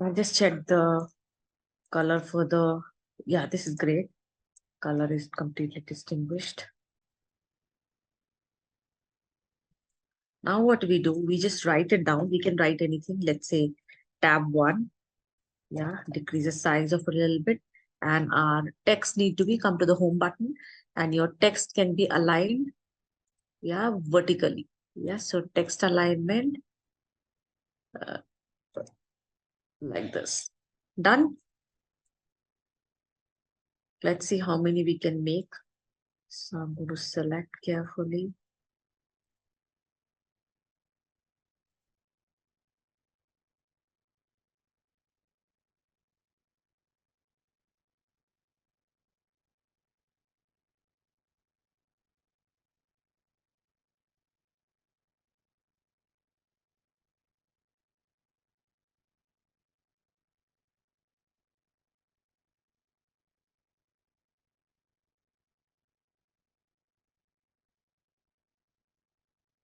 I just checked the color for the, yeah, this is great. Color is completely distinguished. Now what we do, we just write it down. We can write anything. Let's say tab 1. Yeah, decrease the size of a little bit. And our text need to be come to the home button. And your text can be aligned, yeah, vertically. Yeah, so text alignment uh, like this. Done. Let's see how many we can make. So I'm going to select carefully.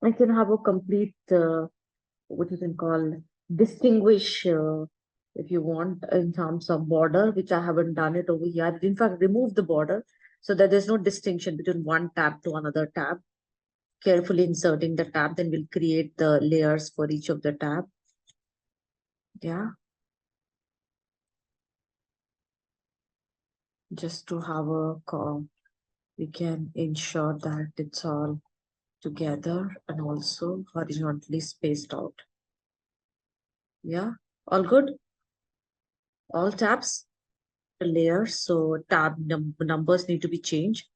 I can have a complete, what you can call, distinguish, if you want, in terms of border, which I haven't done it over here. In fact, remove the border so that there's no distinction between one tab to another tab. Carefully inserting the tab, then we'll create the layers for each of the tab. Yeah, just to have a call, we can ensure that it's all together and also horizontally spaced out. Yeah, all good. All tabs, layers. So tab numbers need to be changed.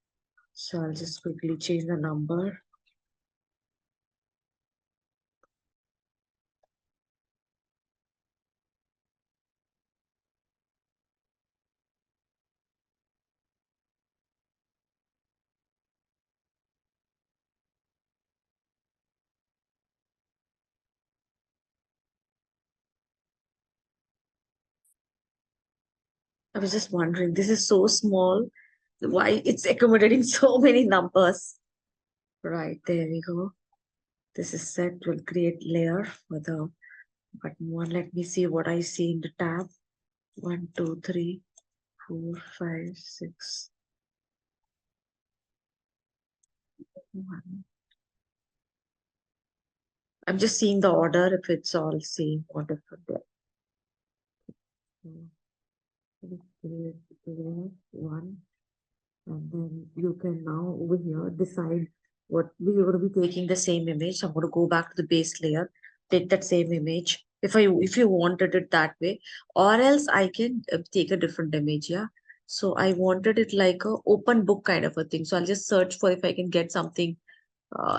So I'll just quickly change the number. I was just wondering, this is so small. Why it's accommodating so many numbers? Right, there we go. This is set. We'll create layer for the button one. Let me see what I see in the tab. 1, 2, 3, 4, 5, 6. 1. I'm just seeing the order if it's all same or different there. So, create one. And then you can now over here decide what we are going to be taking the same image. So I'm going to go back to the base layer, take that same image. If you wanted it that way, or else I can take a different image. Yeah. So I wanted it like a open book kind of a thing. So I'll just search for if I can get something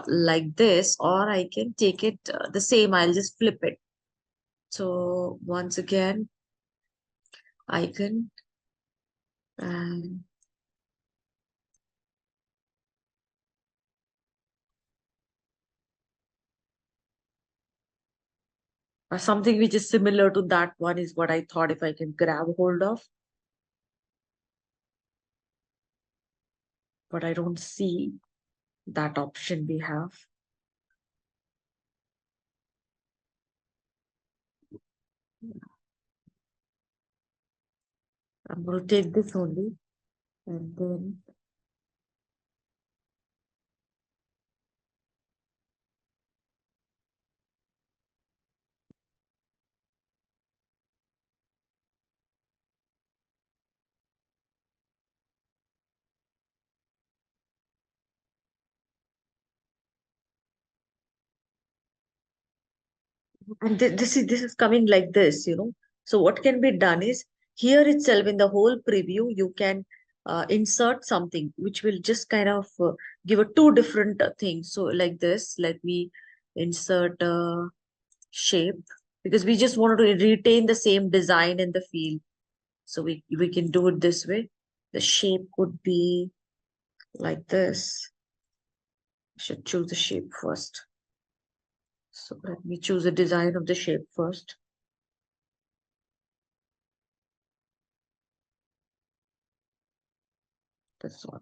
like this, or I can take it the same. I'll just flip it. So once again, icon and something which is similar to that one is what I thought if I can grab hold of, but I don't see that option we have. I'm going to take this only and then and this is coming like this, you know. So what can be done is here itself in the whole preview, you can insert something which will just kind of give a two different things. So like this, let me insert shape because we just wanted to retain the same design and the feel. So we can do it this way. The shape could be like this. I should choose the shape first. So let me choose the design of the shape first. This one.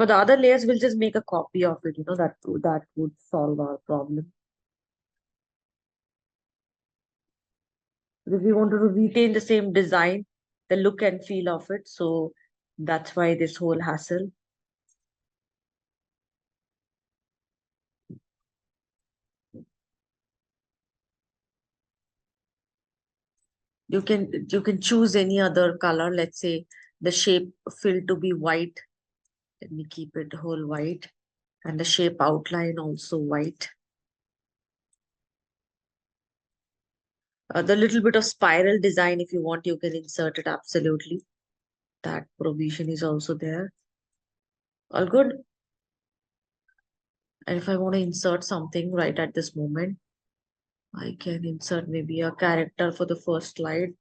For the other layers, we'll just make a copy of it, that would solve our problem. If we wanted to retain the same design, the look and feel of it, so that's why this whole hassle. You can choose any other color. Let's say the shape fill to be white. Let me keep it whole white, and the shape outline also white. The little bit of spiral design, if you want, you can insert it absolutely. That provision is also there. All good. And if I want to insert something right at this moment, I can insert maybe a character for the first slide.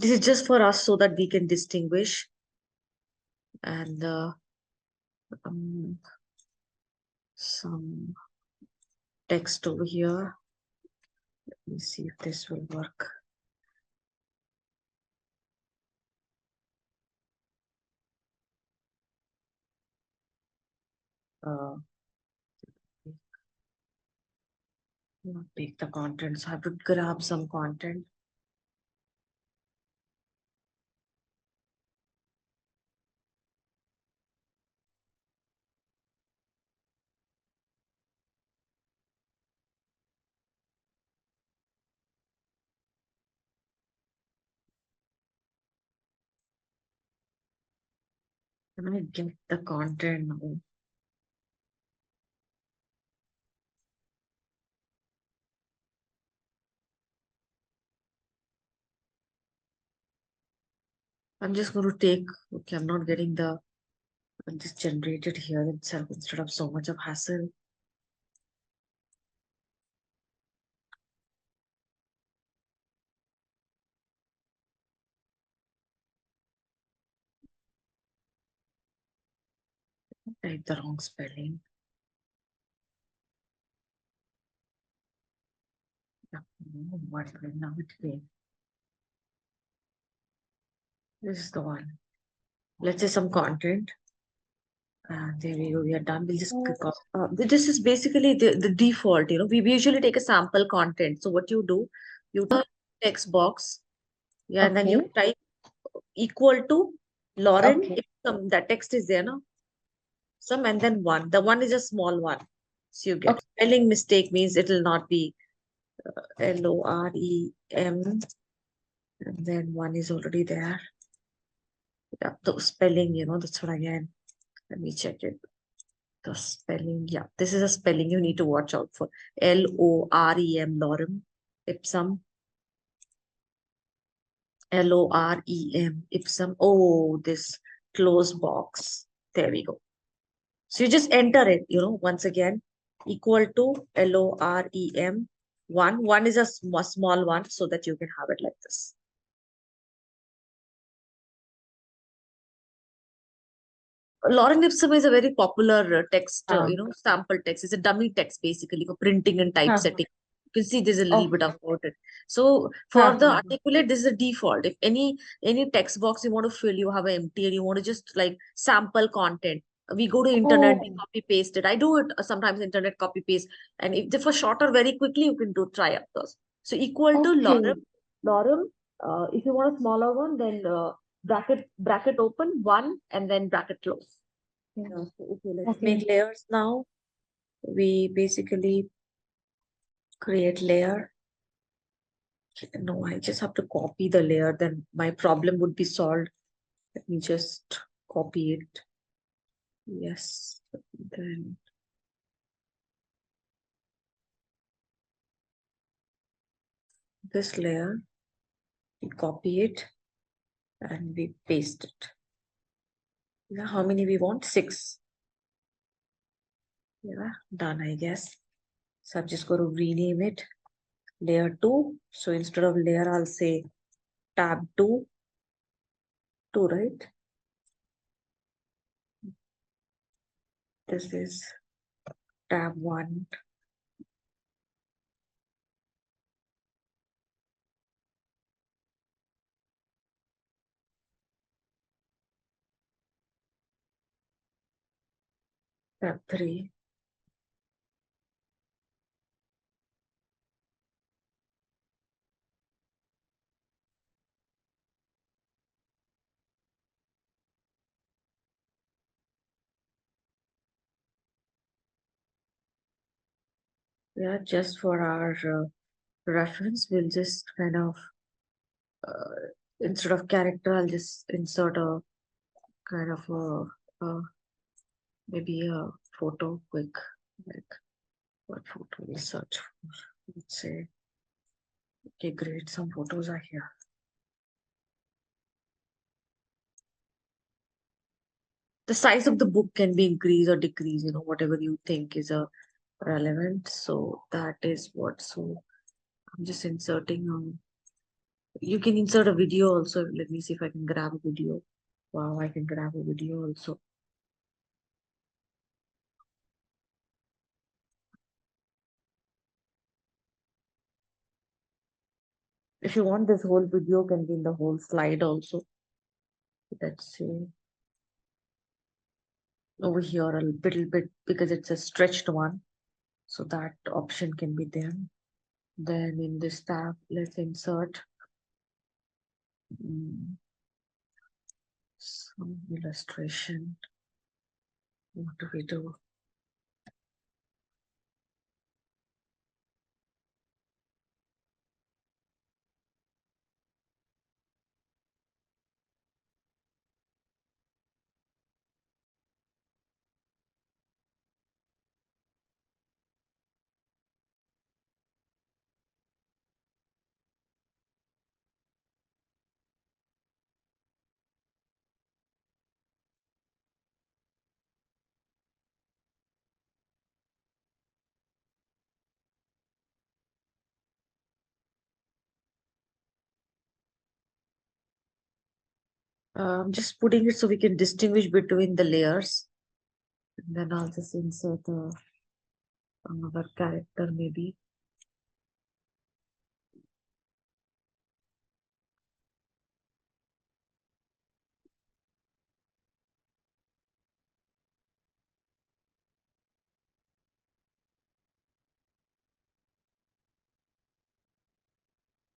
This is just for us so that we can distinguish. And some text over here. Let me see if this will work. Uh, not take the content, so I have to grab some content. Can I get the content now? I'm just going to take, okay, I'm not getting the, I'm just generated here itself instead of so much of hassle. Type the wrong spelling. Yeah, what now it came. This is the one. Let's say some content. There we go. We are done. We'll just click off. This is basically the default. We usually take a sample content. So what you do, you type text box, yeah, and then you Okay. type equal to Lauren. Okay. If that text is there, no, some and then one. The one is a small one. So you get Okay. spelling mistake means it will not be LOREM, and then one is already there. Yeah, the spelling, that's what again. Let me check it. The spelling, yeah, this is a spelling you need to watch out for. LOREM, Lorem, Ipsum. LOREM, Ipsum. Oh, this close box. There we go. So you just enter it, once again, equal to LOREM. One is a small one so that you can have it like this. Lorem ipsum is a very popular text, sample text. It's a dummy text basically for printing and typesetting. You can see there's a little bit about it. So for the articulate, this is a default. If any text box you want to fill, you have an empty and you want to just like sample content. We go to internet, we copy paste it. I do it sometimes internet copy paste. And if for shorter, very quickly, you can do try up those. So equal to lorem. If you want a smaller one, then bracket open one and then bracket close. Yeah. So, okay, let's make layers now. We basically create layer. No, I just have to copy the layer, then my problem would be solved. Let me just copy it. Yes. Then this layer, we copy it and we paste it. Yeah, how many we want? 6. Yeah, done, I guess. So I'm just going to rename it layer 2. So instead of layer, I'll say tab 2, right? This is tab 1. tab 3. Yeah, just for our reference, we'll just kind of, instead of character, I'll just insert a kind of maybe a photo quick, like what photo we search for. Let's say, okay, great, some photos are here. The size of the book can be increased or decreased, whatever you think is a relevant. So that is what. So I'm just inserting. You can insert a video also. Let me see if I can grab a video. Wow, I can grab a video also. If you want, this whole video can be in the whole slide also. Let's see. Over here a little bit because it's a stretched one. So that option can be there. Then in this tab, let's insert some illustration. What do we do? Just putting it so we can distinguish between the layers. And then I'll just insert another character maybe.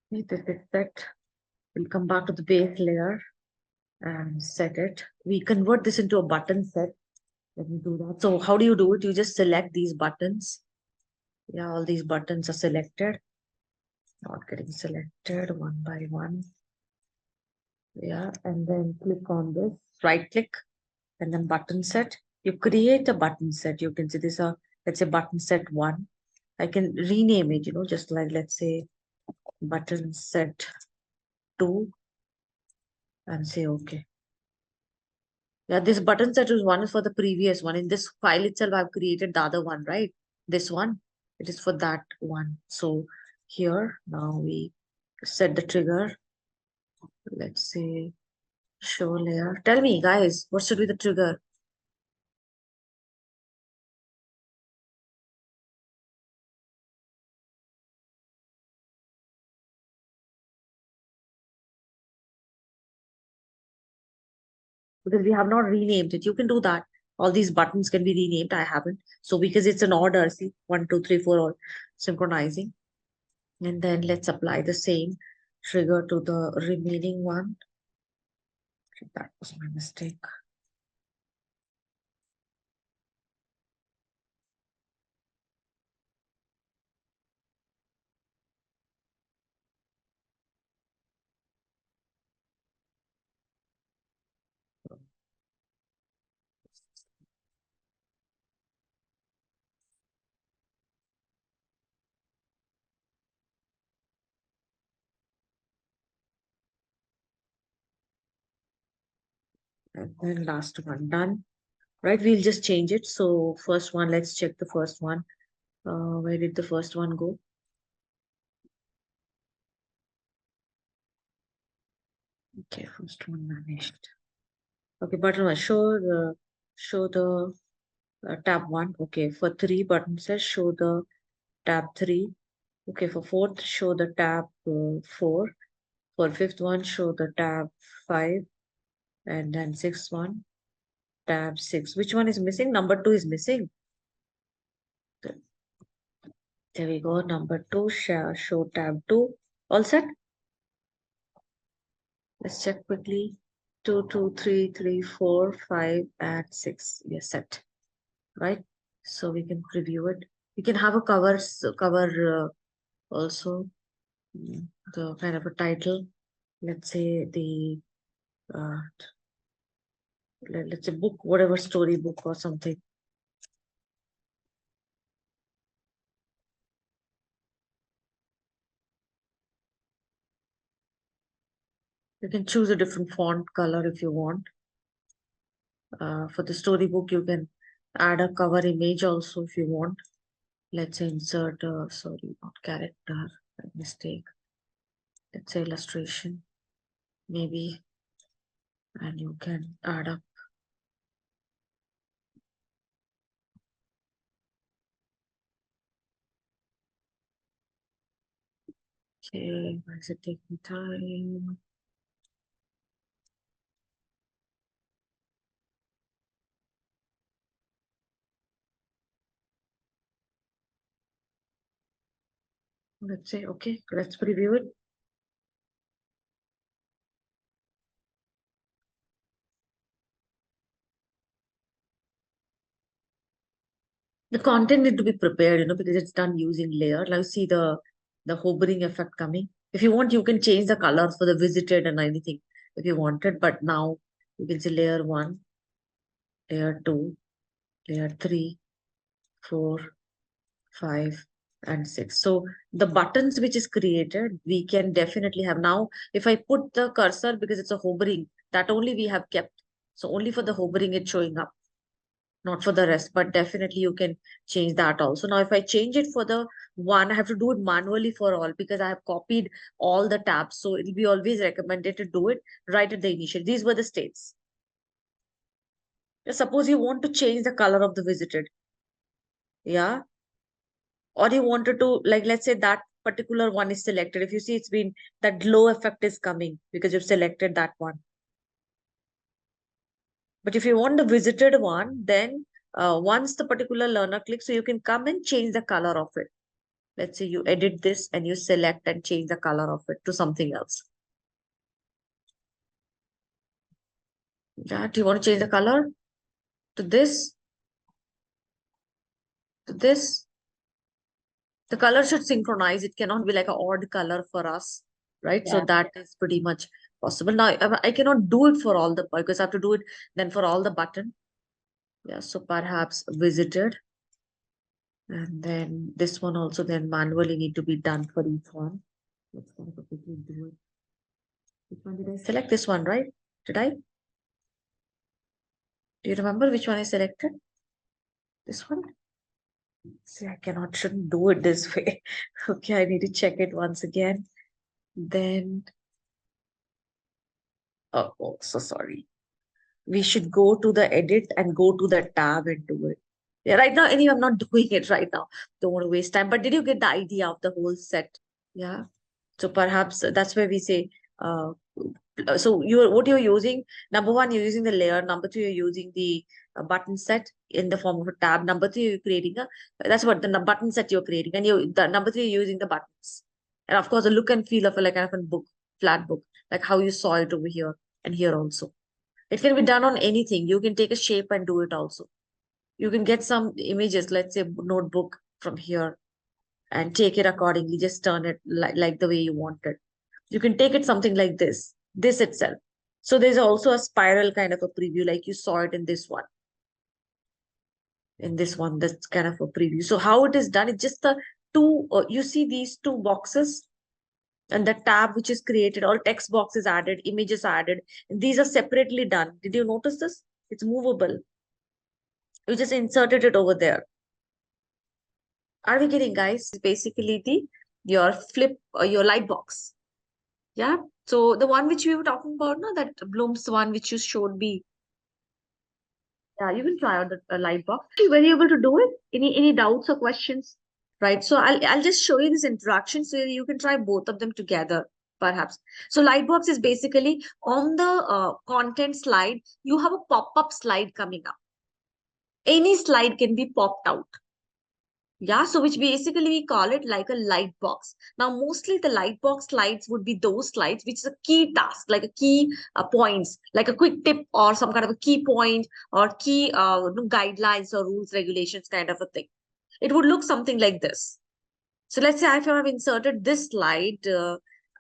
This is set. We'll come back to the base layer and set it. We convert this into a button set. Let me do that. So how do you do it? You just select these buttons. Yeah, all these buttons are selected. Not getting selected one by one. Yeah, and then click on this, right click, and then button set. You create a button set. You can see this, let's say button set 1. I can rename it, just like, let's say button set 2 and say okay. Yeah, this button set is one is for the previous one. In this file itself, I've created the other one, right? This one, it is for that one. So here, now we set the trigger. Let's say show layer. Tell me, guys, what should be the trigger? Because we have not renamed it. You can do that. All these buttons can be renamed. I haven't. So because it's an order, see, 1, 2, 3, 4, all synchronizing. And then let's apply the same trigger to the remaining one. That was my mistake. And then last one done. Right, we'll just change it. So first one, let's check the first one. Where did the first one go? Okay, first one managed. Okay, button one, show the tab 1. Okay, for 3 button says show the tab 3. Okay, for 4th, show the tab 4. For 5th one, show the tab 5. And then 6th one, tab 6. Which one is missing? Number 2 is missing. There we go. Number 2, show tab 2. All set? Let's check quickly. 2, 2, 3, 3, 4, 5, and 6. We are set, right? So we can preview it. We can have a cover also, the kind of a title. Let's say the uh, let's say book, whatever story book or something. You can choose a different font color if you want. For the storybook, you can add a cover image also if you want. Let's say insert, sorry, not character, mistake. Let's say illustration, maybe, and you can add up. Okay, why is it taking time? Let's say, okay, let's preview it. The content need to be prepared, because it's done using layer. Now see the hovering effect coming. If you want, you can change the color for the visited and anything if you wanted. But now you can see layer 1, layer 2, layer 3, 4, 5, and 6. So the buttons which is created, we can definitely have. Now, if I put the cursor, because it's a hovering, that only we have kept. So only for the hovering it's showing up, not for the rest, but definitely you can change that also. Now, if I change it for the one, I have to do it manually for all because I have copied all the tabs. So it'll be always recommended to do it right at the initial. These were the states. Suppose you want to change the color of the visited. Yeah. Or you wanted to, like, let's say that particular one is selected. If you see, it's been that glow effect is coming because you've selected that one. But if you want the visited one, then once the particular learner clicks, so you can come and change the color of it. Let's say you edit this and you select and change the color of it to something else. Yeah, do you want to change the color to this? To this? The color should synchronize. It cannot be like an odd color for us, right? So that is pretty much possible. Now, I cannot do it for all the, because I have to do it then for all the button. Yeah, so perhaps visited. And then this one also then manually need to be done for each one. Let's kind of quickly do it. Which one did I select? This one, right? Did I? Do you remember which one I selected? This one? See, I shouldn't do it this way. Okay, I need to check it once again. Then, oh, so sorry. We should go to the edit and go to the tab and do it. Yeah, right now, anyway, I'm not doing it right now. Don't want to waste time. But did you get the idea of the whole set? Yeah. So perhaps that's where we say, so what you're using, number one, you're using the layer. Number two, you're using the button set in the form of a tab. Number three, you're creating that's what the button set you're creating. And the number three, you're using the buttons. And of course, the look and feel of like kind of a book, flat book, like how you saw it over here and here also. It can be done on anything. You can take a shape and do it also. You can get some images, let's say notebook from here and take it accordingly. Just turn it like the way you want it. You can take it something like this itself. So there's also a spiral kind of a preview, like you saw it in this one. In this one, that's kind of a preview. So how it is done, it's just the two, you see these two boxes and the tab which is created, all text boxes added, images added. And these are separately done. Did you notice this? It's movable. You just inserted it over there. Are we getting, guys? It's basically your flip or your light box. Yeah. So the one which we were talking about, no, that Bloom's one which you showed me. Yeah, you can try out the light box. Were you able to do it? Any doubts or questions? Right. So I'll just show you this interaction so you can try both of them together. perhaps. So Lightbox is basically on the content slide, you have a pop-up slide coming up. Any slide can be popped out. Yeah, so which basically we call it like a light box. Now, mostly the light box slides would be those slides which is a key task, like a key points, like a quick tip or some kind of a key point or key guidelines or rules, regulations kind of a thing. It would look something like this. So let's say if I have inserted this slide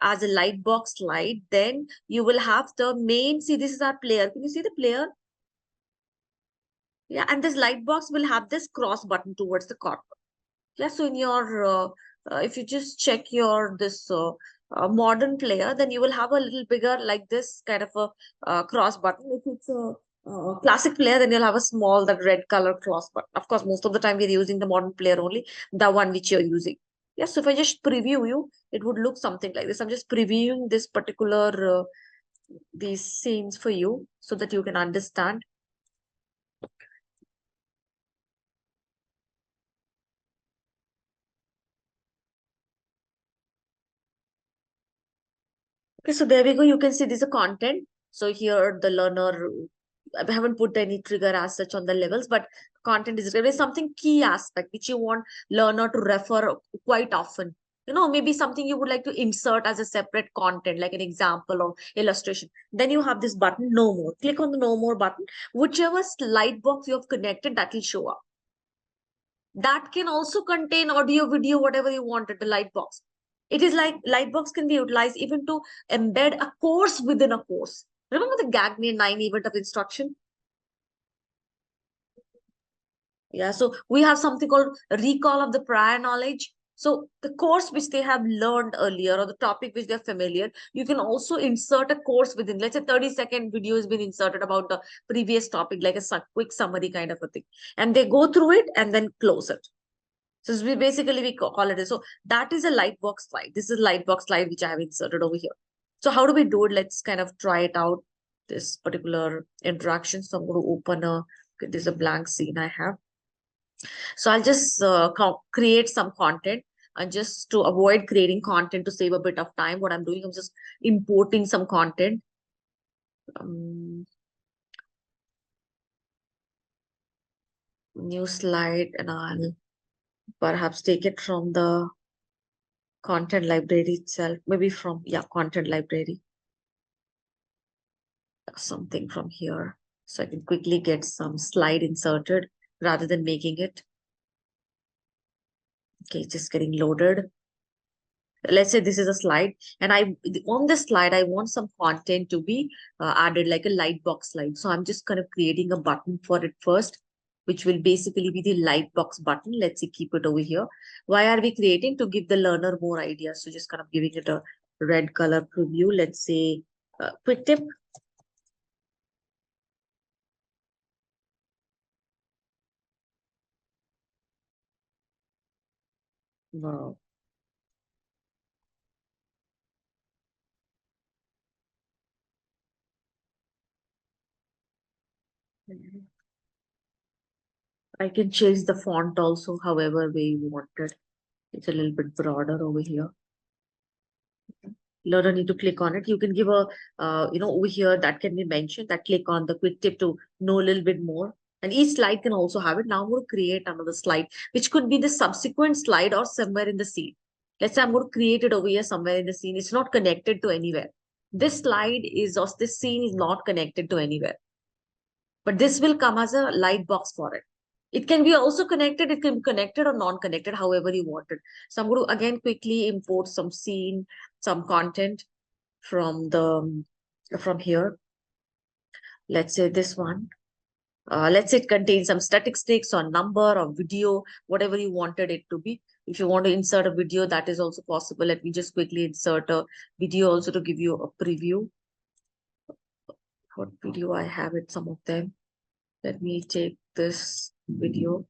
as a light box slide, then you will have the main, see this is our player. Can you see the player? Yeah, and this light box will have this cross button towards the corner. Yeah, so in your, if you just check your this modern player, then you will have a little bigger like this kind of a cross button. If it's a classic player, then you'll have a small that red color cross button. Of course, most of the time we're using the modern player only, the one which you're using. Yes, so if I just preview you, it would look something like this. I'm just previewing this particular these scenes for you so that you can understand. Okay, so there we go. You can see this is a content. So here the learner, I haven't put any trigger as such on the levels, but content is really something key aspect which you want learner to refer quite often. You know, maybe something you would like to insert as a separate content, like an example or illustration. Then you have this button, no more. Click on the no more button. Whichever slide box you have connected, that will show up. That can also contain audio, video, whatever you wanted, the Lightbox. It is like Lightbox can be utilized even to embed a course within a course. Remember the GAGME 9 event of instruction? Yeah, so we have something called recall of the prior knowledge. So the course which they have learned earlier or the topic which they're familiar, you can also insert a course within, let's say 30-second video has been inserted about the previous topic, like a quick summary kind of a thing. And they go through it and then close it. So we basically we call it. So that is a Lightbox slide. This is a Lightbox slide which I have inserted over here. So how do we do it? Let's kind of try it out. This particular interaction. So I'm going to open a. There's a blank scene I have. So I'll just create some content. And just to avoid creating content to save a bit of time, what I'm doing, I'm just importing some content. New slide, and I'll perhaps take it from the content library itself, maybe from, yeah, content library. Something from here. So I can quickly get some slide inserted rather than making it. Okay, just getting loaded. Let's say this is a slide and on this slide, I want some content to be added like a Lightbox slide. So I'm just kind of creating a button for it first, which will basically be the Lightbox button. Let's see, keep it over here. Why are we creating? To give the learner more ideas. So just kind of giving it a red color preview. Let's say quick tip. Wow. I can change the font also, however way you want it. It's a little bit broader over here. Learner need to click on it. You can give a, over here that can be mentioned, that click on the quick tip to know a little bit more. And each slide can also have it. Now I'm going to create another slide, which could be the subsequent slide or somewhere in the scene. Let's say I'm going to create it over here somewhere in the scene. It's not connected to anywhere. This slide is, or this scene is not connected to anywhere. But this will come as a light box for it. It can be also connected. It can be connected or non-connected, however you want it. So I'm going to again quickly import some scene, some content from here. Let's say this one. Let's say it contains some statistics or number or video, whatever you wanted it to be. If you want to insert a video, that is also possible. Let me just quickly insert a video also to give you a preview. What video I have it, some of them. Let me take this video.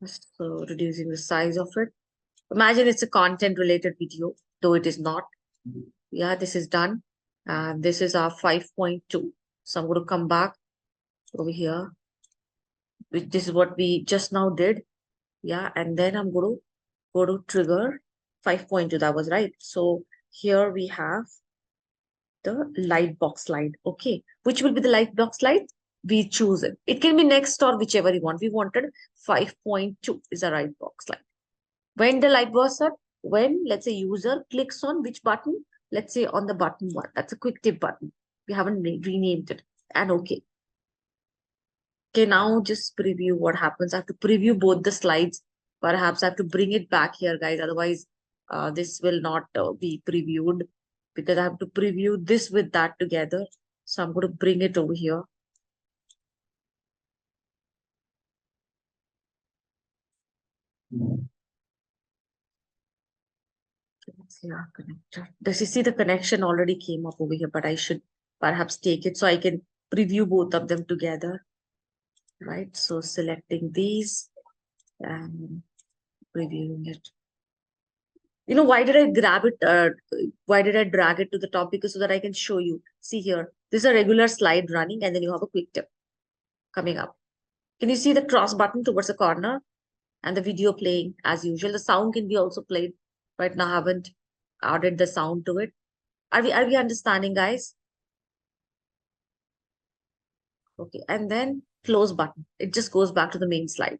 So reducing the size of it. Imagine it's a content related video, though it is not. Yeah, this is done. And this is our 5.2. So I'm going to come back over here. This is what we just now did. Yeah, and then I'm going to go to trigger 5.2, that was right. So here we have the light box slide. Okay, which will be the light box slide? We choose it. It can be next or whichever you want. We wanted 5.2 is a right box slide. When the light box up, when let's say user clicks on which button, let's say on the button one, that's a quick tip button. We haven't renamed it. And okay. Okay, now just preview what happens. I have to preview both the slides. Perhaps I have to bring it back here, guys. Otherwise, this will not be previewed because I have to preview this with that together. So I'm going to bring it over here. Yeah, connector. Does you see the connection already came up over here, but I should perhaps take it so I can preview both of them together. Right. So selecting these and previewing it. You know, why did I grab it? Why did I drag it to the top? Because so that I can show you. See here, this is a regular slide running, and then you have a quick tip coming up. Can you see the cross button towards the corner and the video playing as usual? The sound can be also played. Right now, I haven't added the sound to it. Are we understanding, guys? Okay, and then close button. It just goes back to the main slide.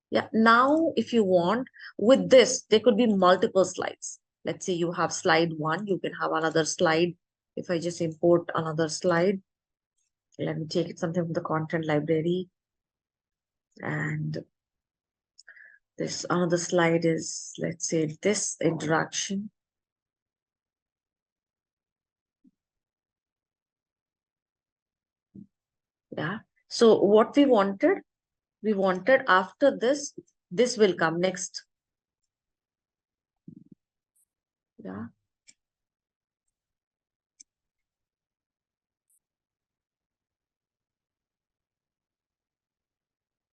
Yeah, now if you want, with this, there could be multiple slides. Let's say you have slide one, you can have another slide. If I just import another slide, let me take it something from the content library. And this another slide is, let's say, this interaction. Yeah. So what we wanted after this will come next. Yeah.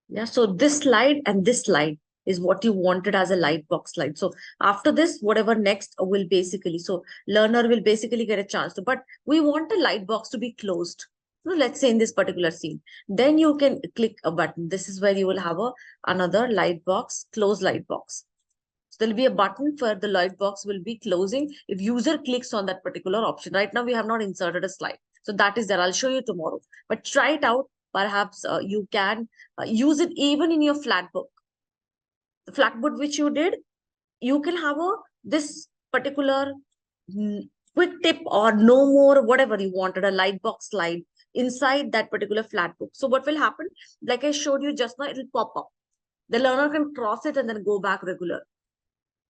Yeah, so this slide and this slide is what you wanted as a light box slide. So after this, whatever next will basically, so learner will basically get a chance to, but we want a light box to be closed. So let's say in this particular scene, then you can click a button. This is where you will have another light box, close light box. So there'll be a button for the light box will be closing if user clicks on that particular option. Right now, we have not inserted a slide. So that is there. I'll show you tomorrow. But try it out. Perhaps you can use it even in your flat book. The flat book which you did, you can have this particular quick tip or no more, whatever you wanted, a light box slide inside that particular flat book. So what will happen? Like I showed you just now, it will pop up. The learner can cross it and then go back regular.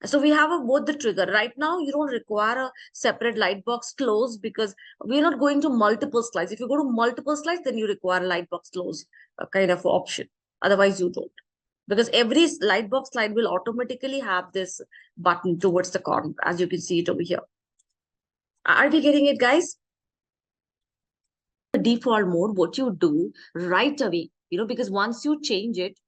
So we have both the trigger. Right now, you don't require a separate light box close because we're not going to multiple slides. If you go to multiple slides, then you require a light box close kind of option. Otherwise, you don't. Because every light box slide will automatically have this button towards the corner, as you can see it over here. Are we getting it, guys? The default mode, what you do right away, because once you change it,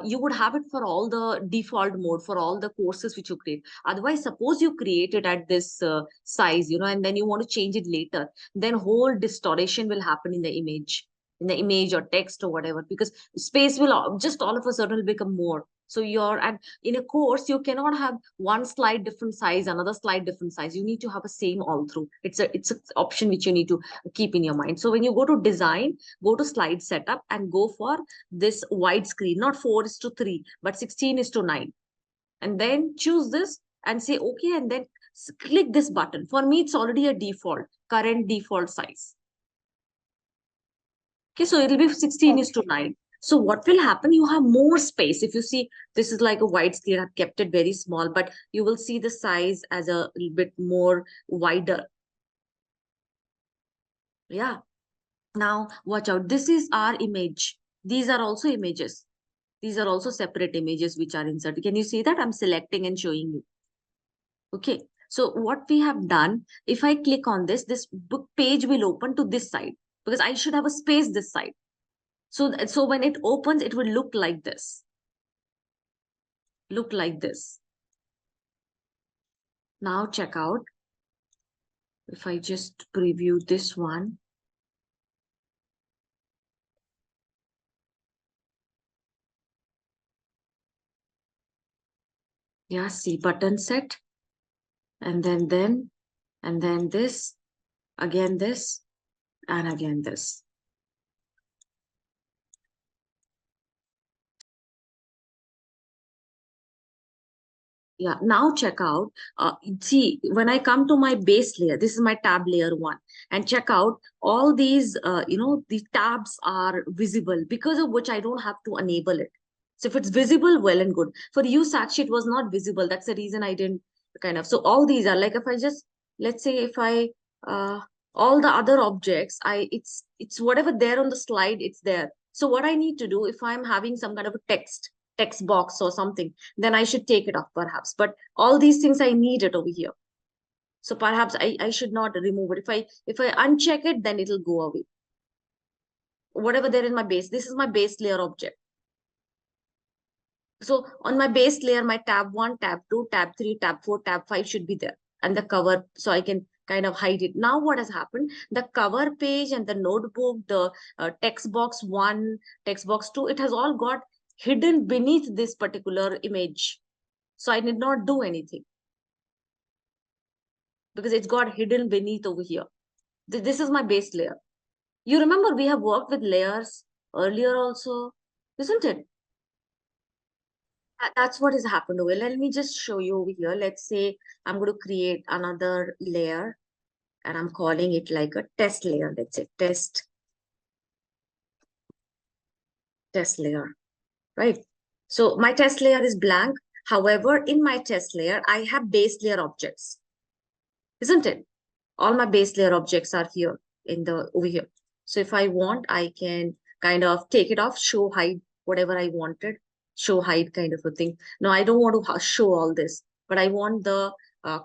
you would have it for all the default mode for all the courses which you create. Otherwise, suppose you create it at this size, and then you want to change it later, then whole distortion will happen in the image or text or whatever, because space will just all of a sudden will become more. So and in a course, you cannot have one slide different size, another slide different size. You need to have a same all through. It's an option which you need to keep in your mind. So when you go to design, go to slide setup and go for this wide screen, not 4:3, but 16:9. And then choose this and say, okay, and then click this button. For me, it's already a current default size. Okay, so it'll be 16:9. So what will happen? You have more space. If you see, this is like a wide screen. I've kept it very small, but you will see the size as a little bit more wider. Yeah. Now, watch out. This is our image. These are also images. These are also separate images which are inserted. Can you see that? I'm selecting and showing you. Okay. So what we have done, if I click on this book page will open to this side because I should have a space this side. So when it opens, it will look like this. Look like this. Now check out. If I just preview this one. Yeah, see button set, and then, and then this, again this, and again this. Yeah, now check out. See, when I come to my base layer, this is my tab layer one, and check out all these, the tabs are visible, because of which I don't have to enable it. So if it's visible, well and good. For you, Sakshi, it was not visible. That's the reason I didn't kind of. So all these are like, if I just, let's say if I, uh, all the other objects, it's whatever there on the slide, it's there. So what I need to do, if I'm having some kind of a text box or something, then I should take it off perhaps. But all these things I need it over here. So perhaps I should not remove it. If I uncheck it, then it'll go away. Whatever there in my base, this is my base layer object. So on my base layer, my tab 1, tab 2, tab 3, tab 4, tab 5 should be there. And the cover, so I can kind of hide it. Now what has happened? The cover page and the notebook, the text box 1, text box 2, it has all got hidden beneath this particular image. So I did not do anything, because it's got hidden beneath over here. This is my base layer. You remember we have worked with layers earlier also, isn't it? That's what has happened over here. Let me just show you over here. Let's say I'm going to create another layer, and I'm calling it like a test layer. Let's say test layer, right? So my test layer is blank. However, in my test layer, I have base layer objects, isn't it? All my base layer objects are here in the over here. So if I want, I can kind of take it off, show, hide, whatever I wanted, show, hide kind of a thing. Now I don't want to show all this, but I want the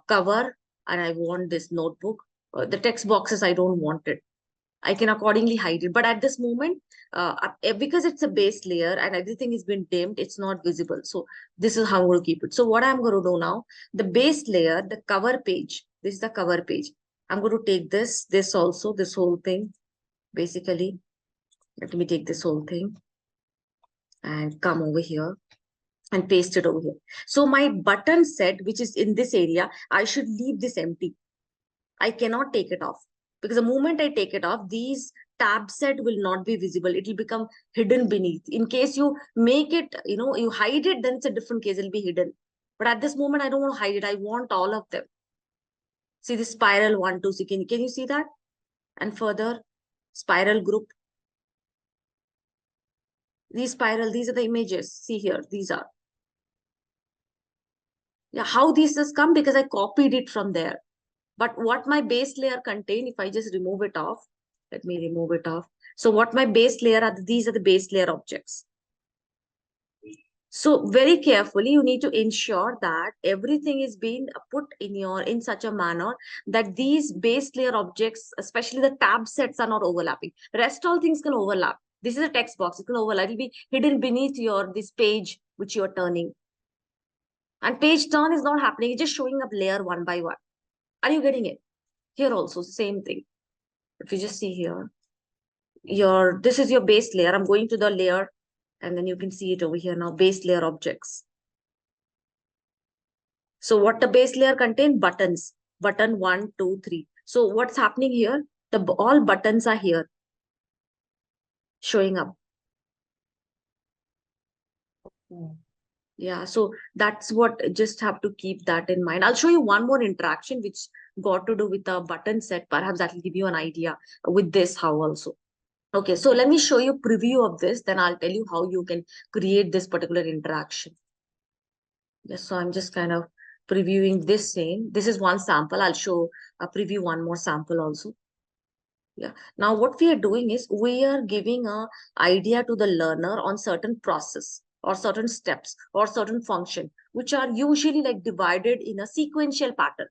cover, and I want this notebook. The text boxes, I don't want it. I can accordingly hide it. But at this moment, because it's a base layer and everything has been dimmed, it's not visible. So this is how I'm going to keep it. So what I'm going to do now, the base layer, the cover page, this is the cover page. I'm going to take this also, this whole thing, basically. Let me take this whole thing and come over here and paste it over here. So my button set, which is in this area, I should leave this empty. I cannot take it off, because the moment I take it off, these tab set will not be visible. It will become hidden beneath. In case you make it, you hide it, then it's a different case. It'll be hidden. But at this moment, I don't want to hide it. I want all of them. See the spiral 1, 2, 3. Can you see that? And further, spiral group. These are the images. See here, these are. Yeah, how these has come? Because I copied it from there. But what my base layer contain, if I just remove it off, let me remove it off. So what my base layer are, these are the base layer objects. So very carefully, you need to ensure that everything is being put in such a manner that these base layer objects, especially the tab sets, are not overlapping. Rest all things can overlap. This is a text box. It can overlap. It will be hidden beneath this page which you are turning. And page turn is not happening. It's just showing up layer one by one. Are you getting it? Here also, same thing. If you just see here, this is your base layer. I'm going to the layer, and then you can see it over here now, base layer objects. So what the base layer contain? Buttons. Button 1, 2, 3. So what's happening here? All buttons are here showing up. Yeah, so that's what, just have to keep that in mind. I'll show you one more interaction which got to do with the button set. Perhaps that will give you an idea with this how also. Okay, so let me show you preview of this. Then I'll tell you how you can create this particular interaction. Yes, so I'm just kind of previewing this same. This is one sample. I'll show a preview one more sample also. Yeah. Now what we are doing is we are giving a idea to the learner on certain process or certain steps or certain function, which are usually like divided in a sequential pattern.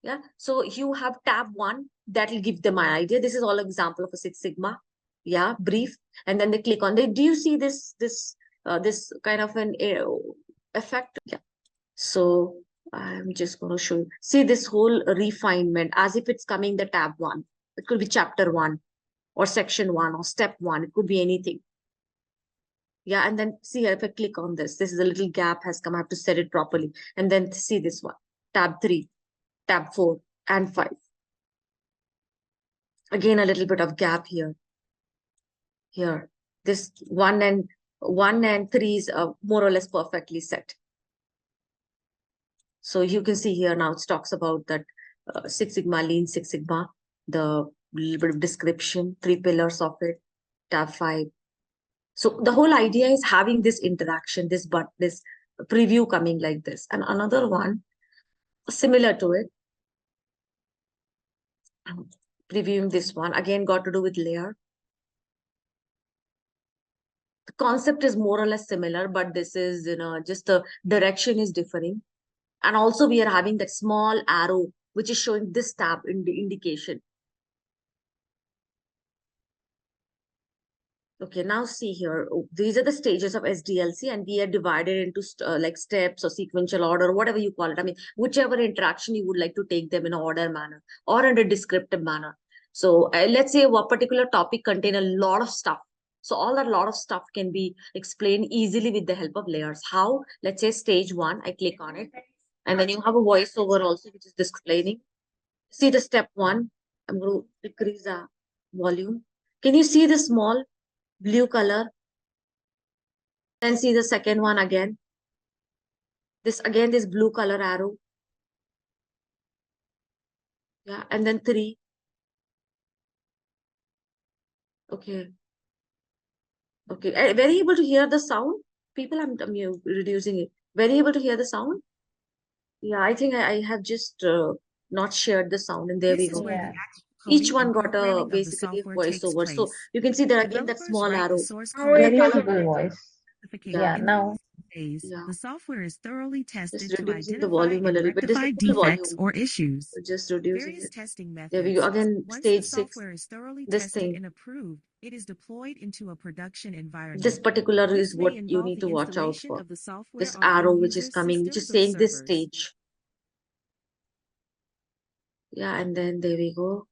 Yeah. So you have tab 1 that will give them an idea. This is all example of a Six Sigma. Yeah, brief. And then they click on it. Do you see this kind of an effect? Yeah. So I'm just going to show you. See this whole refinement as if it's coming the tab 1. It could be chapter 1 or section 1 or step 1. It could be anything. Yeah, and then see here, if I click on this is a little gap has come. I have to set it properly. And then see this one, tab 3, tab 4, and 5. Again, a little bit of gap here. Here, this 1 and 3 is more or less perfectly set. So you can see here now it talks about that Six Sigma, Lean Six Sigma, the little bit of description, 3 pillars of it, tab 5. So the whole idea is having this interaction, this preview coming like this. And another one similar to it, previewing this one, again got to do with layer. The concept is more or less similar, but this is, just the direction is differing. And also we are having that small arrow, which is showing this tab in the indication. Okay, now see here. These are the stages of SDLC, and we are divided into like steps or sequential order, whatever you call it. I mean, whichever interaction you would like to take them in an order manner or in a descriptive manner. So let's say a particular topic contain a lot of stuff. So all that lot of stuff can be explained easily with the help of layers. How? Let's say stage 1, I click on it. And then you have a voiceover also, which is explaining. See the step 1. I'm going to decrease the volume. Can you see the small blue color? Then see the second one again. This blue color arrow. Yeah, and then 3. Okay. Okay. Very able to hear the sound? People, I'm reducing it. Very able to hear the sound? Yeah, I think I have just not shared the sound, and there we go. Yeah. Each one got a basically voiceover. So you can see there again that small arrow. Very audible voice. Yeah, now. Yeah. The software is thoroughly tested Just to reducing the identify volume a and little bit. This is rectify full defects volume. or issues. So just reducing Various it. testing There we go. methods. Again, Once stage the 6. software is thoroughly This tested thing. and approved, it is deployed into a production environment. This particular This is may what you involve need the to watch out installation for. of the software This on arrow end which is users' coming, which is systems or saying this servers. stage. Yeah, and then there we go.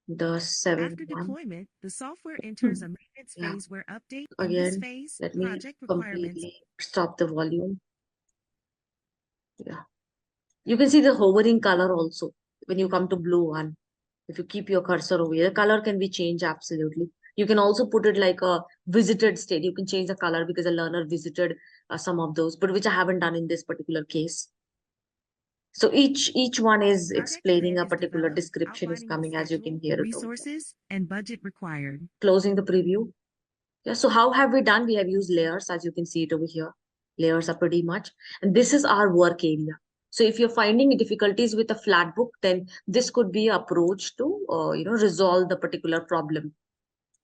The 7th After one. deployment, the software enters a maintenance Yeah. phase where update in this Again, phase, let me project requirements. completely stop the volume. Yeah. You can see the hovering color also when you come to blue one. If you keep your cursor over here, the color can be changed absolutely. You can also put it like a visited state. You can change the color because the learner visited some of those, but which I haven't done in this particular case. So each one is explaining a particular description is coming, as you can hear it. Resources and budget required. Closing the preview. Yeah, so how have we done? We have used layers, as you can see it over here. Layers are pretty much, and this is our work area. So if you're finding difficulties with a flat book, then this could be approach to, resolve the particular problem,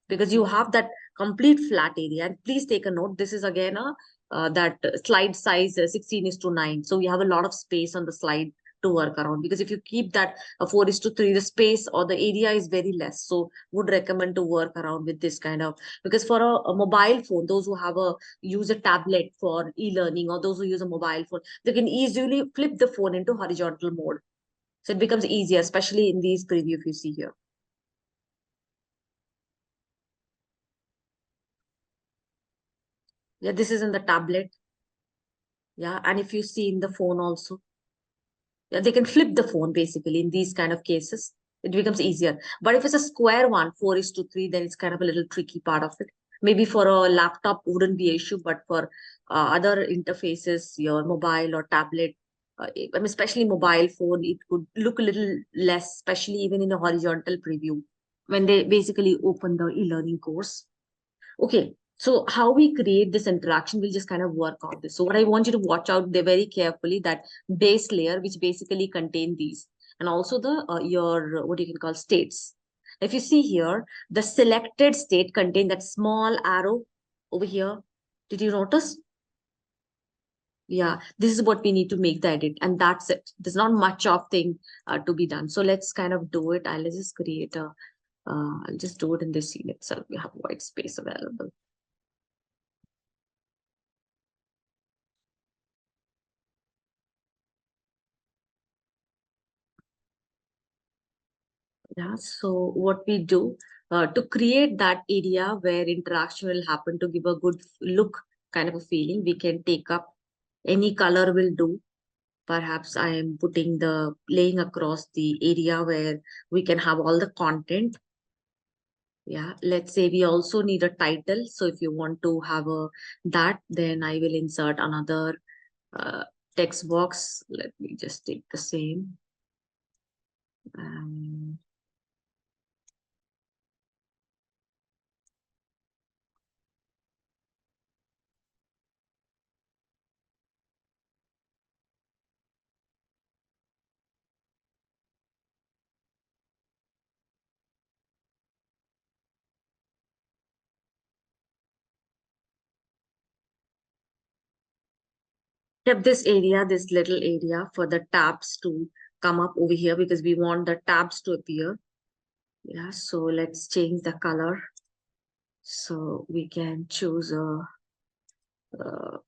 because you have that complete flat area. And please take a note, this is again a that slide size 16 is to 9. So we have a lot of space on the slide to work around, because if you keep that 4 is to 3, the space or the area is very less. So would recommend to work around with this kind of, because for a mobile phone, those who have use a tablet for e-learning, or those who use a mobile phone, they can easily flip the phone into horizontal mode. So it becomes easier, especially in these preview if you see here. Yeah, this is in the tablet. Yeah, and if you see in the phone also, yeah, they can flip the phone basically in these kind of cases. It becomes easier. But if it's a square one, 4 is to 3, then it's kind of a little tricky part of it. Maybe for a laptop wouldn't be an issue, but for other interfaces, your mobile or tablet, I mean, especially mobile phone, it could look a little less, especially even in a horizontal preview when they basically open the e-learning course. Okay, so how we create this interaction, we'll just kind of work on this. So what I want you to watch out there very carefully, that base layer, which basically contain these, and also the your what you can call states. If you see here, the selected state contain that small arrow over here. Did you notice? Yeah, this is what we need to make the edit, and that's it. There's not much of thing to be done. So let's kind of do it. I'll just create a, I'll just do it in this scene itself. We have white space available. Yeah, so what we do to create that area where interaction will happen, to give a good look kind of a feeling. We can take up any color will do. Perhaps I am putting laying across the area where we can have all the content. Yeah, let's say we also need a title. So if you want to have that, then I will insert another text box. Let me just take the same. Kept this little area for the tabs to come up over here because we want the tabs to appear. Yeah, so let's change the color. So we can choose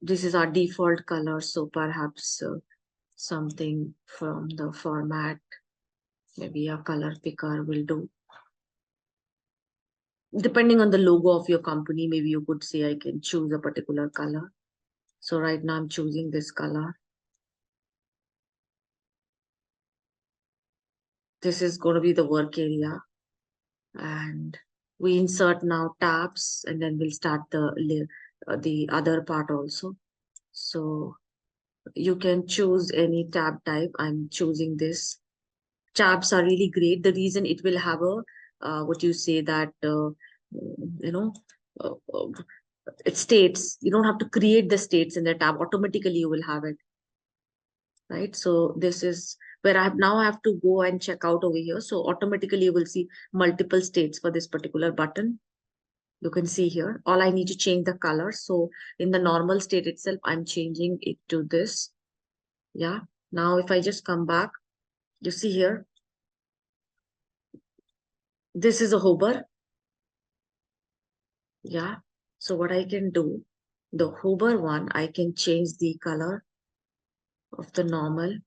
this is our default color. So perhaps something from the format, maybe a color picker will do. Depending on the logo of your company, maybe you could say I can choose a particular color. So right now I'm choosing this color. This is going to be the work area. And we insert now tabs, and then we'll start the other part also. So you can choose any tab type. I'm choosing this. Tabs are really great. The reason it will have what you say that, you know, uh, uh, it states, you don't have to create the states in the tab. Automatically you will have it. Right. So this is where I have to go and check out over here. So automatically you will see multiple states for this particular button. You can see here, all I need to change the color. So in the normal state itself, I'm changing it to this. Yeah. Now, if I just come back, you see here, this is a hover. Yeah. So what I can do, the hover one, I can change the color of the normal.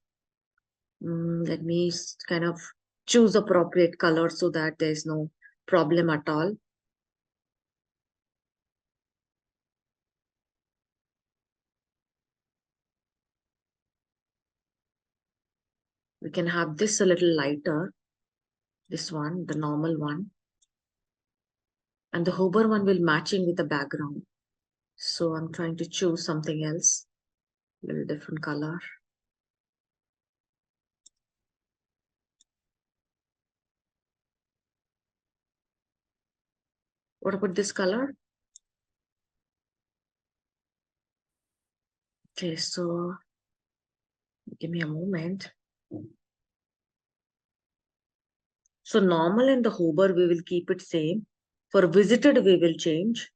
Let me kind of choose appropriate color so that there's no problem at all. We can have this a little lighter. This one, the normal one. And the hover one will matching with the background. So I'm trying to choose something else, a little different color. What about this color? Okay, so give me a moment. So normal and the hover, we will keep it same. For visited, we will change.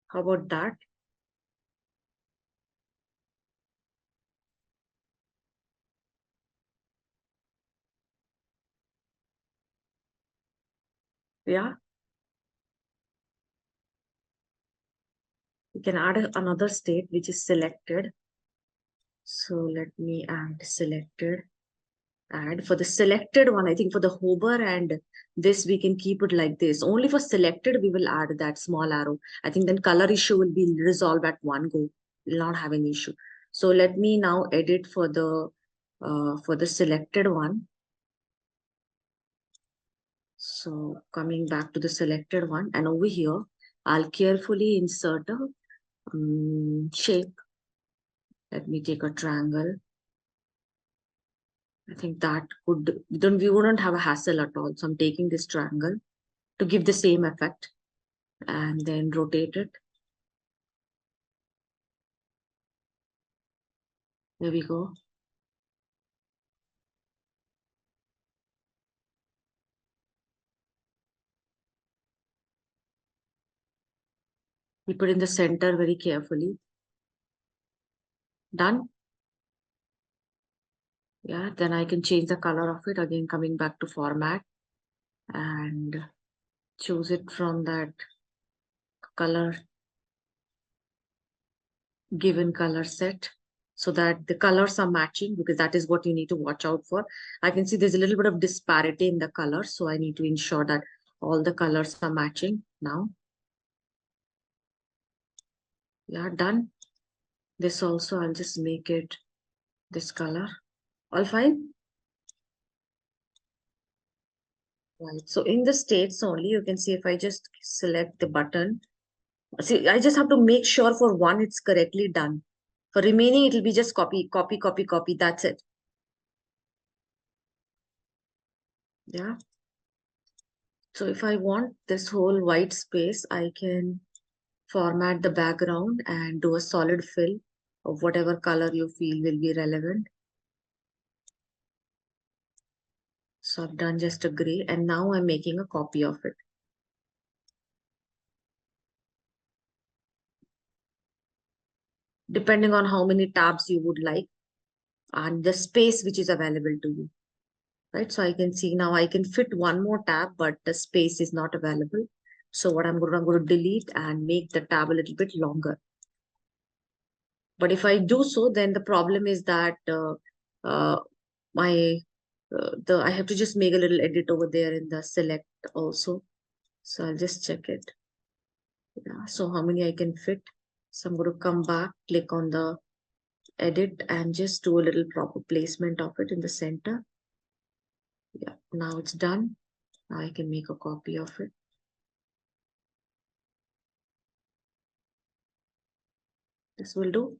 How about that? Yeah. We can add another state, which is selected. So let me add selected. Add for the selected one, I think for the hover and this, we can keep it like this. Only for selected, we will add that small arrow. I think then color issue will be resolved at one go. Will not have an issue. So let me now edit for the selected one. So coming back to the selected one, and over here, I'll carefully insert a shape. Let me take a triangle. I think that we wouldn't have a hassle at all. So I'm taking this triangle to give the same effect and then rotate it. There we go. We put in the center very carefully. Done. Yeah, then I can change the color of it again, coming back to format and choose it from that color, given color set, so that the colors are matching, because that is what you need to watch out for. I can see there's a little bit of disparity in the colors, so I need to ensure that all the colors are matching now. Yeah, done. This also, I'll just make it this color. All fine? Right. So in the states only, you can see if I just select the button. See, I just have to make sure for one it's correctly done. For remaining, it will be just copy, copy, copy, copy. That's it. Yeah. So if I want this whole white space, I can format the background and do a solid fill of whatever color you feel will be relevant. So I've done just a gray and now I'm making a copy of it. Depending on how many tabs you would like and the space which is available to you. Right, so I can see now I can fit one more tab, but the space is not available. So what I'm going to delete and make the tab a little bit longer. But if I do so, then the problem is that my I have to just make a little edit over there in the select also. So I'll just check it. Yeah, so how many I can fit? So I'm going to come back, click on the edit and just do a little proper placement of it in the center. Yeah, now it's done. Now I can make a copy of it. This will do.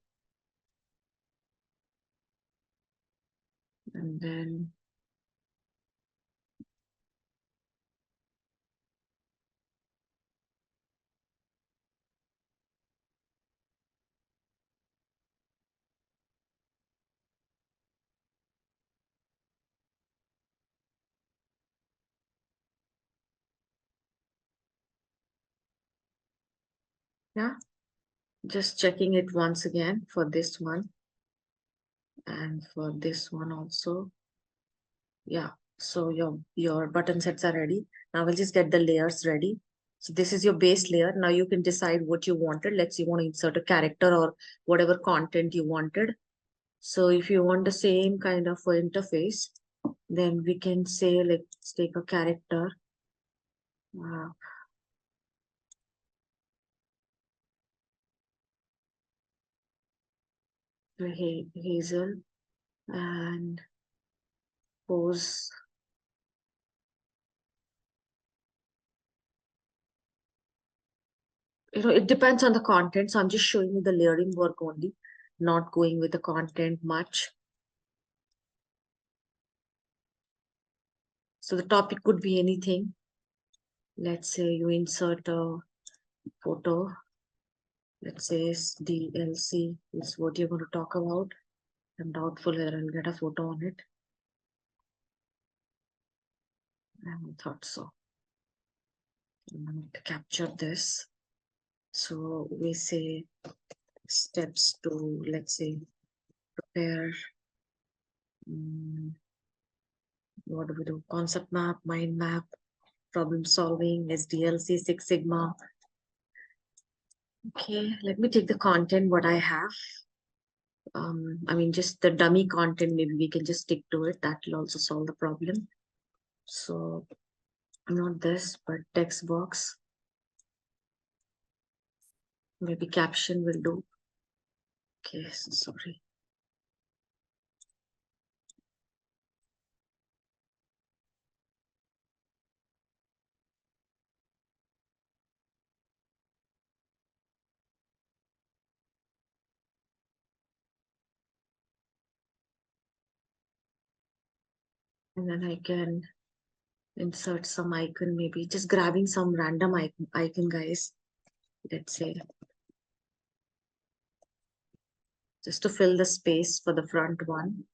And then yeah, just checking it once again for this one and for this one also. Yeah, so your button sets are ready. Now we'll just get the layers ready. So this is your base layer. Now you can decide what you wanted. Let's say you want to insert a character or whatever content you wanted. So if you want the same kind of interface, then we can say, let's take a character. Uh, Hazel and pose. It depends on the content. So I'm just showing you the layering work only, not going with the content much. So the topic could be anything. Let's say you insert a photo. Let's say DLC is what you're going to talk about. I'm doubtful whether I'll get a photo on it. I thought so. I'm going to capture this. So we say steps to, let's say, prepare. What do we do? Concept map, mind map, problem solving, SDLC, Six Sigma. Okay, let me take the content what I have. I mean, just the dummy content, maybe we can just stick to it. That will also solve the problem. So not this, but text box. Maybe caption will do. Okay, so sorry. And then I can insert some icon, maybe just grabbing some random icon, guys. Let's say just to fill the space for the front one.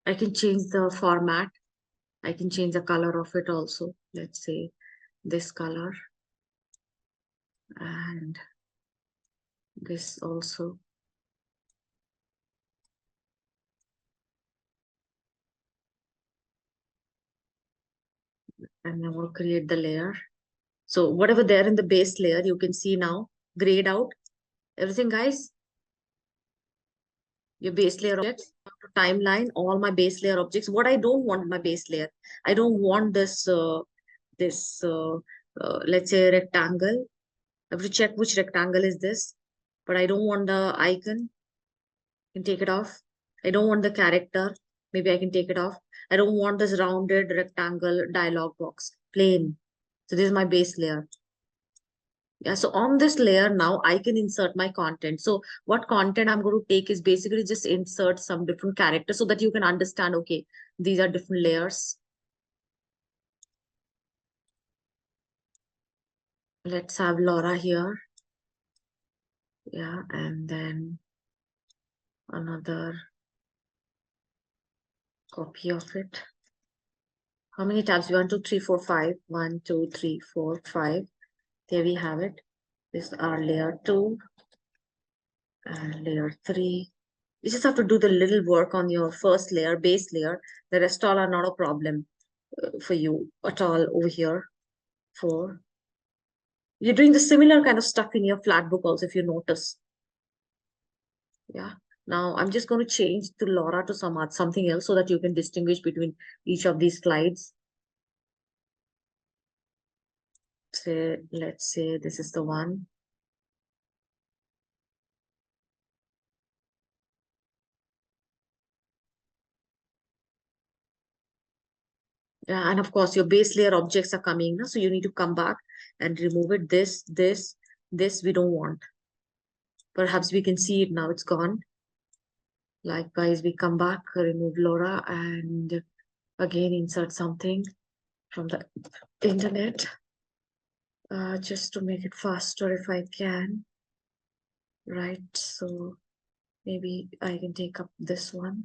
I can change the format. I can change the color of it also. Let's say this color and this also. And then we'll create the layer. So whatever there in the base layer, you can see now, grayed out. Everything, guys? Your base layer objects, timeline, all my base layer objects. What I don't want my base layer, I don't want this, let's say rectangle. I have to check which rectangle is this, but I don't want the icon. I can take it off. I don't want the character. Maybe I can take it off. I don't want this rounded rectangle dialog box, plain. So this is my base layer. Yeah, so on this layer now I can insert my content. So what content I'm going to take is basically just insert some different characters so that you can understand, okay, these are different layers. Let's have Laura here. Yeah, and then another copy of it. How many tabs? 1, 2, 3, 4, 5. 1, 2, 3, 4, 5. There we have it. This is our layer 2 and layer 3. You just have to do the little work on your first layer, base layer. The rest all are not a problem for you at all over here. 4. You're doing the similar kind of stuff in your flat book also, if you notice. Yeah. Now I'm just going to change to Laura to something else so that you can distinguish between each of these slides. Say, let's say this is the one. Yeah, and of course your base layer objects are coming now, so you need to come back and remove it. This we don't want. Perhaps we can see it now, it's gone. Likewise, we come back, remove Laura, and again insert something from the internet. Just to make it faster if I can. Right, so maybe I can take up this one.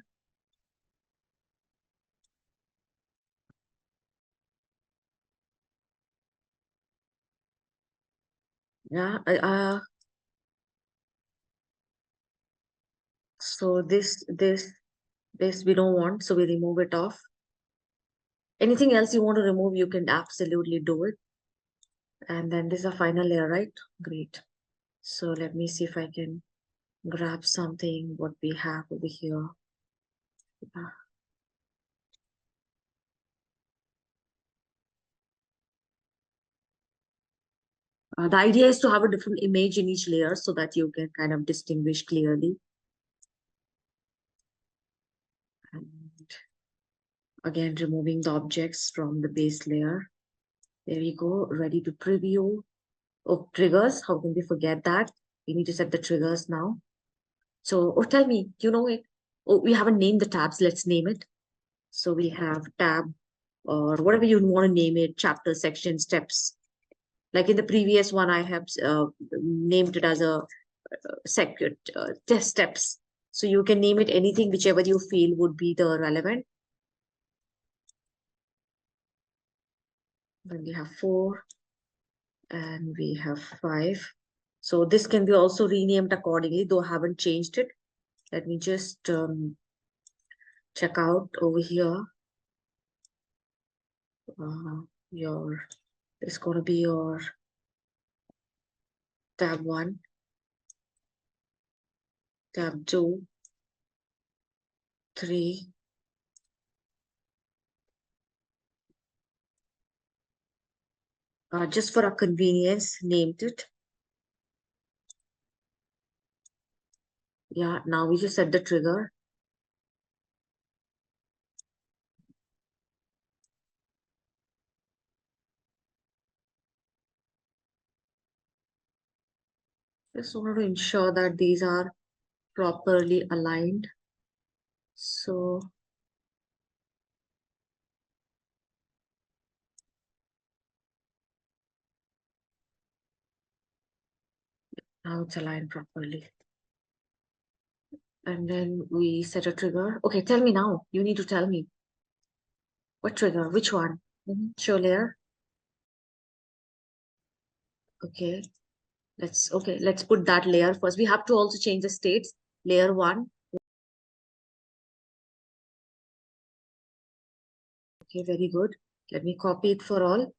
Yeah, so this we don't want, so we remove it off. Anything else you want to remove, you can absolutely do it. And then this is a final layer, right? Great. So let me see if I can grab something, what we have over here. Yeah. The idea is to have a different image in each layer so that you can kind of distinguish clearly. And again, removing the objects from the base layer. There we go, ready to preview. Oh, triggers, how can we forget that? We need to set the triggers now. So, oh, tell me, you know it? Oh, we haven't named the tabs, let's name it. So we have tab or whatever you want to name it, chapter, section, steps. Like in the previous one, I have named it as a test steps. So you can name it anything, whichever you feel would be the relevant. Then we have 4 and we have 5. So this can be also renamed accordingly, though I haven't changed it. Let me just check out over here. It's going to be your tab 1, tab 2, 3. Just for our convenience, named it. Yeah, now we just set the trigger. Just wanted to ensure that these are properly aligned. So now it's aligned properly. And then we set a trigger. Okay, tell me now. You need to tell me. What trigger? Which one? Show layer. Okay. Let's put that layer first. We have to also change the states. Layer 1. Okay, very good. Let me copy it for all.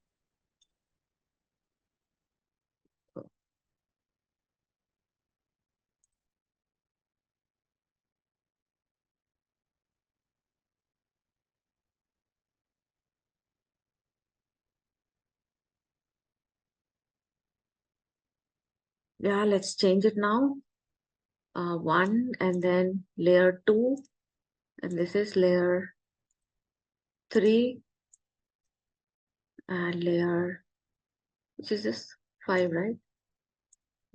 Yeah, let's change it now. 1 and then layer 2, and this is layer 3 and layer, which is this 5, right?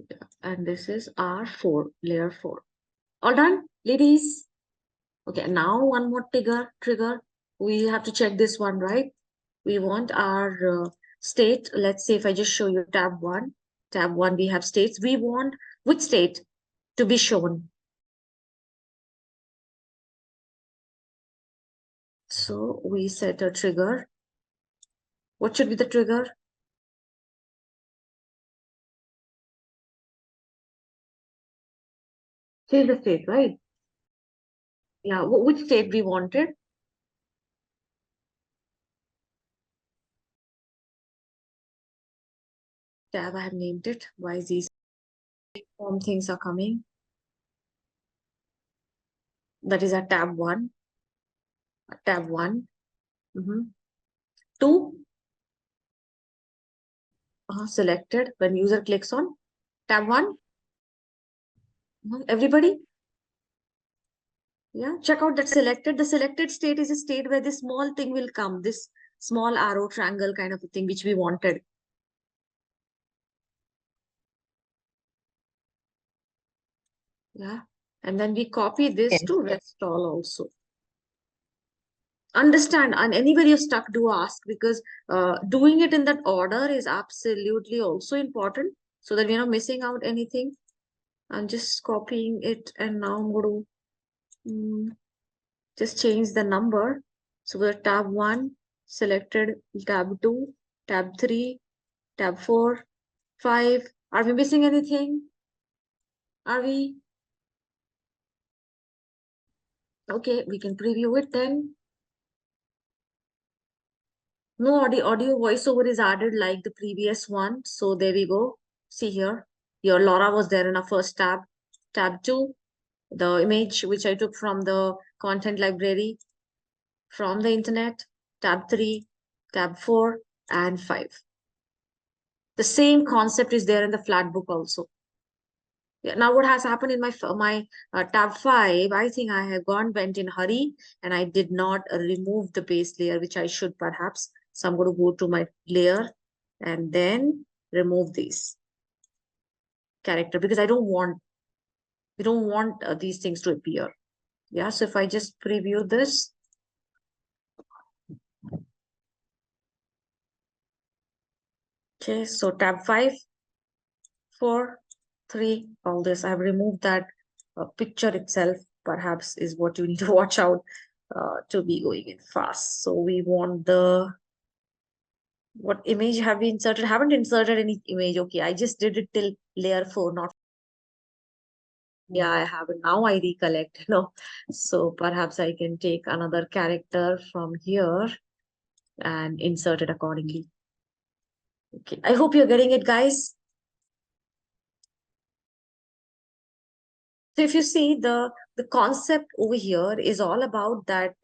Yeah. And this is R4, layer 4. All done, ladies? Okay, now one more trigger. We have to check this one, right? We want our state. Let's say if I just show you tab 1, we have states. We want which state to be shown. So we set a trigger. What should be the trigger? Change the state, right? Yeah, which state we wanted? Tab, I have named it. Why is these form things are coming? That is our tab 1. Tab 1. 2. Selected when user clicks on tab 1. Everybody? Yeah, check out that selected. The selected state is a state where this small thing will come, this small arrow triangle kind of a thing, which we wanted. Yeah. And then we copy this Yes. to rest all also. Understand, and anywhere you're stuck, do ask, because doing it in that order is absolutely also important so that we're not missing out anything. I'm just copying it, and now I'm going to just change the number. So we're tab 1, selected tab 2, tab 3, tab 4, 5. Are we missing anything? Are we? Okay, we can preview it then. No audio voiceover is added like the previous one. So there we go. See here. Your Laura was there in our first tab. Tab 2, the image which I took from the content library from the internet. Tab 3, tab 4, and 5. The same concept is there in the flat book also. Yeah, now what has happened in my tab 5, I think I have went in hurry and I did not remove the base layer, which I should perhaps. So I'm going to go to my layer and then remove these character because we don't want these things to appear. Yeah, so if I just preview this. Okay, so tab 5, 4, 3, all this. I've removed that picture itself, perhaps is what you need to watch out to be going in fast. So we want what image have we inserted? Haven't inserted any image. Okay, I just did it till layer 4, not. Yeah, I haven't. Now I recollect, So perhaps I can take another character from here and insert it accordingly. Okay, I hope you're getting it, guys. So if you see the concept over here is all about that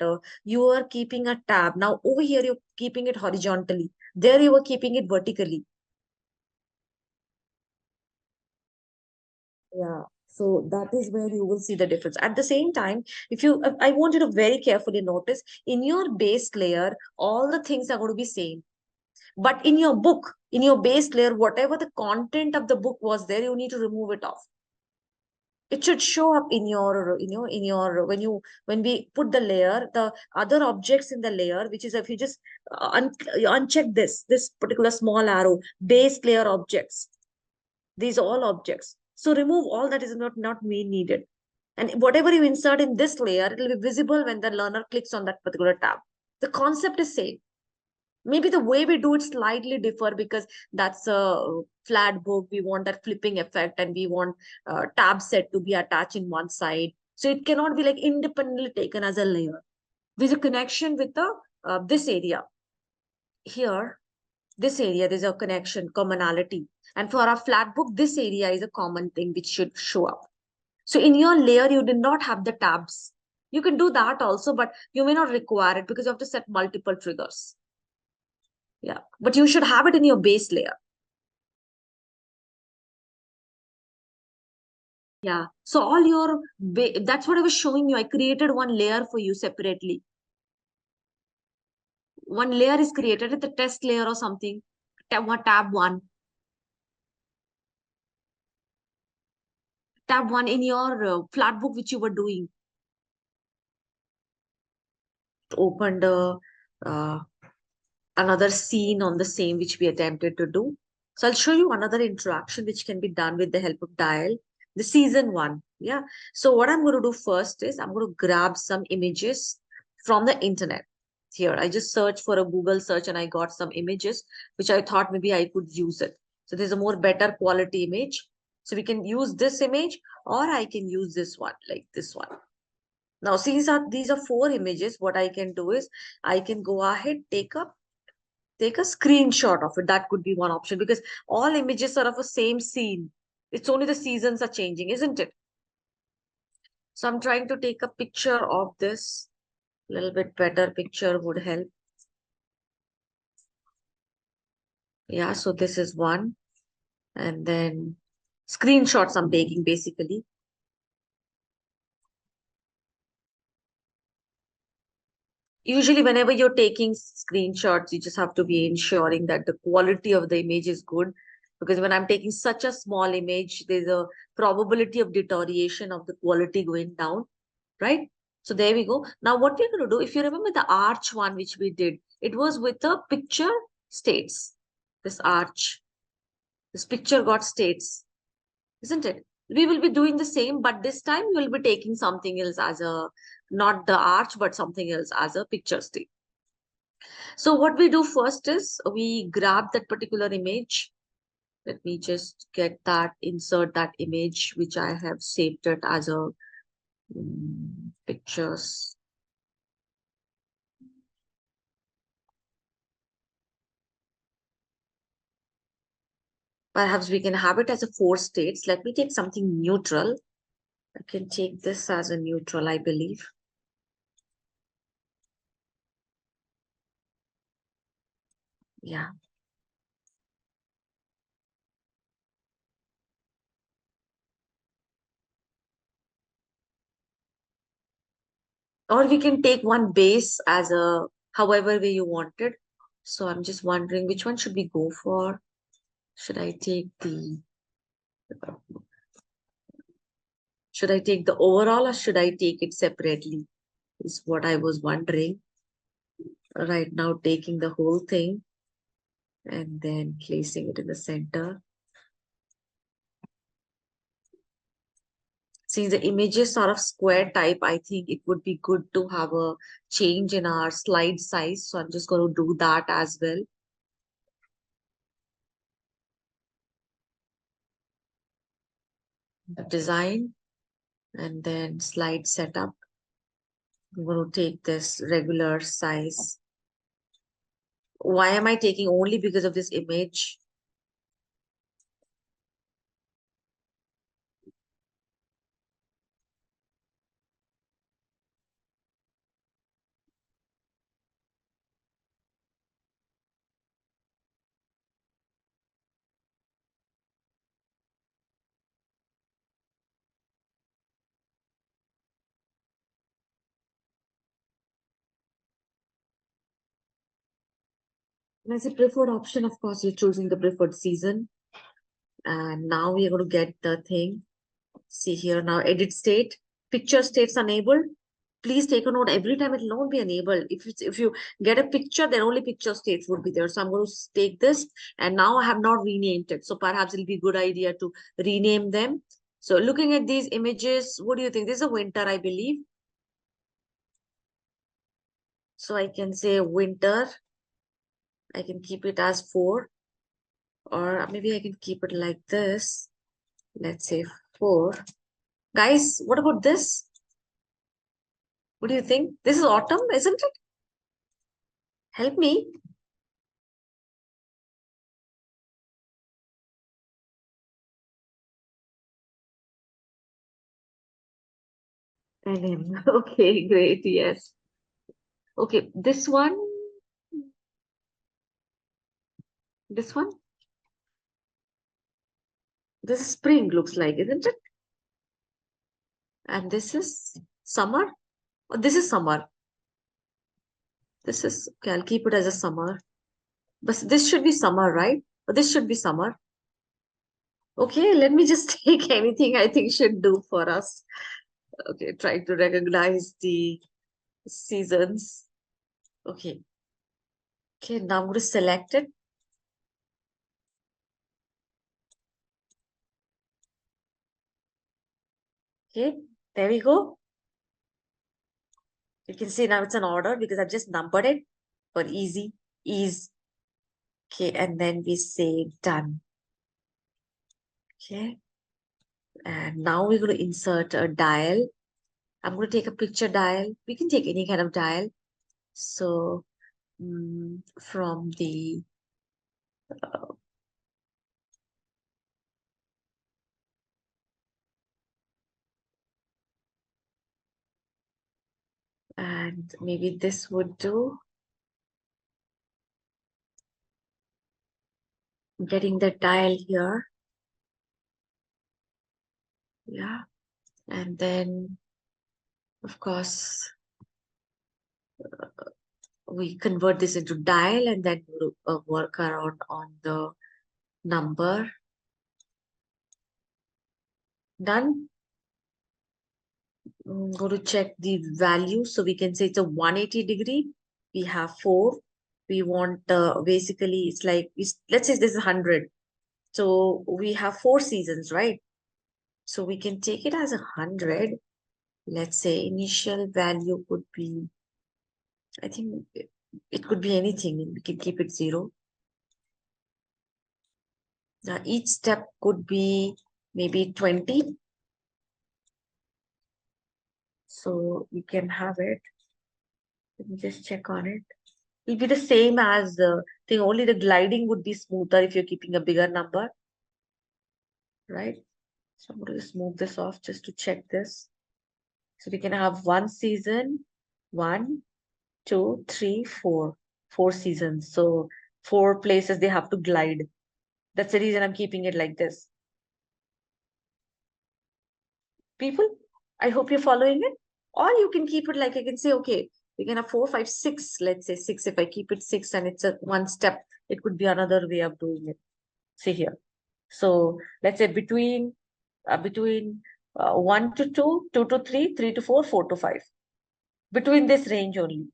you are keeping a tab. Now over here, you're keeping it horizontally. There you are keeping it vertically. Yeah. So that is where you will see the difference. At the same time, I want you to very carefully notice in your base layer, all the things are going to be same. But in your book, in your base layer, whatever the content of the book was there, you need to remove it off. It should show up in your, when we put the layer, the other objects in the layer, which is if you just uncheck this particular small arrow, base layer objects, these all objects. So remove all that is not needed. And whatever you insert in this layer, it will be visible when the learner clicks on that particular tab. The concept is same. Maybe the way we do it slightly differ because that's a flat book. We want that flipping effect and we want tab set to be attached in one side. So it cannot be like independently taken as a layer. There's a connection with the this area. Here, this area, there's a connection, commonality. And for our flat book, this area is a common thing which should show up. So in your layer, you did not have the tabs. You can do that also, but you may not require it because you have to set multiple triggers. Yeah, but you should have it in your base layer. Yeah. So all your, that's what I was showing you. I created one layer for you separately. One layer is created at the test layer or something. Tab one. Tab one in your flat book, which you were doing. Opened uh, another scene on the same which we attempted to do. So I'll show you another interaction which can be done with the help of dial, the season one. Yeah. So what I'm going to do first is I'm going to grab some images from the internet. Here, I just searched for a Google search and I got some images which I thought maybe I could use it. So there's a more better quality image. So we can use this image or I can use this one, like this one. Now, these are four images. What I can do is I can go ahead, take a screenshot of it. That could be one option because all images are of a same scene. It's only the seasons are changing, isn't it? So I'm trying to take a picture of this. A little bit better picture would help. Yeah, so this is one. And then screenshots I'm taking basically. Usually whenever you're taking screenshots, you just have to be ensuring that the quality of the image is good. Because when I'm taking such a small image, there's a probability of deterioration of the quality going down, right? So there we go. Now what we're going to do, if you remember the arch one, which we did, it was with the picture states. This arch, this picture got states, isn't it? We will be doing the same, but this time we will be taking something else as a, not the arch, but something else as a picture state. So what we do first is we grab that particular image. Let me just get that, insert that image, which I have saved it as a pictures. Perhaps we can have it as a four states. Let me take something neutral. I can take this as a neutral, I believe. Yeah. Or we can take one base as a, however way you want it. So I'm just wondering which one should we go for? Should I take the, should I take the overall or should I take it separately? Is what I was wondering. Right now, taking the whole thing and then placing it in the center. Since the images are of square type, I think it would be good to have a change in our slide size. So I'm just going to do that as well. The design and then slide setup. I'm going to take this regular size. Why am I taking only because of this image? And as a preferred option, of course, you're choosing the preferred season. And now we are going to get the thing. See here now, edit state, picture states enabled. Please take a note, every time it will not be enabled. If you get a picture, then only picture states would be there. So I'm going to take this and now I have not renamed it. So perhaps it'll be a good idea to rename them. So looking at these images, what do you think? This is a winter, I believe. So I can say winter. I can keep it as 4 or maybe I can keep it like this. Let's say 4. Guys, what about this? What do you think? This is autumn, isn't it? Help me. NM. Okay, great. Yes. Okay, this one. This one. This is spring looks like, isn't it? And this is summer. Oh, this is summer. This is, okay, I'll keep it as a summer. But this should be summer, right? But this should be summer. Okay, let me just take anything I think should do for us. Okay, try to recognize the seasons. Okay. Okay, now I'm going to select it. Okay, there we go. You can see now it's an order because I've just numbered it for ease. Okay, and then we say done. Okay, and now we're going to insert a dial. I'm going to take a picture dial. We can take any kind of dial. So from the and maybe this would do. Getting the dial here. Yeah, and then of course we convert this into dial and then we'll work around on the number. Done. Go to check the value. So we can say it's a 180 degree. We have 4. We want basically it's like, let's say this is 100. So we have 4 seasons, right? So we can take it as 100. Let's say initial value could be, I think it could be anything. We can keep it 0. Now each step could be maybe 20. So we can have it. Let me just check on it. It'll be the same as the thing, only the gliding would be smoother if you're keeping a bigger number, right? So I'm going to just move this off just to check this. So we can have 1 season, 1, 2, 3, 4, 4 seasons. So 4 places they have to glide. That's the reason I'm keeping it like this. People, I hope you're following it. Or you can keep it like I can say, okay, we can have 4, 5, 6. Let's say 6. If I keep it 6 and it's a 1 step, it could be another way of doing it. See here. So let's say between 1 to 2, 2 to 3, 3 to 4, 4 to 5. Between this range only.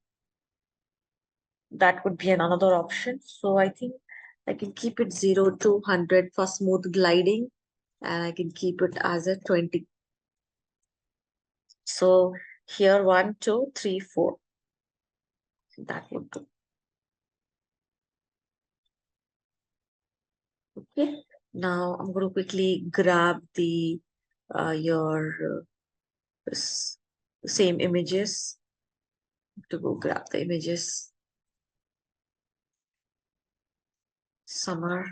That would be another option. So I think I can keep it 0 to 100 for smooth gliding. And I can keep it as a 20. So here 1, 2, 3, 4. That would do. Okay. Now I'm going to quickly grab the your same images. To go grab the images. Summer.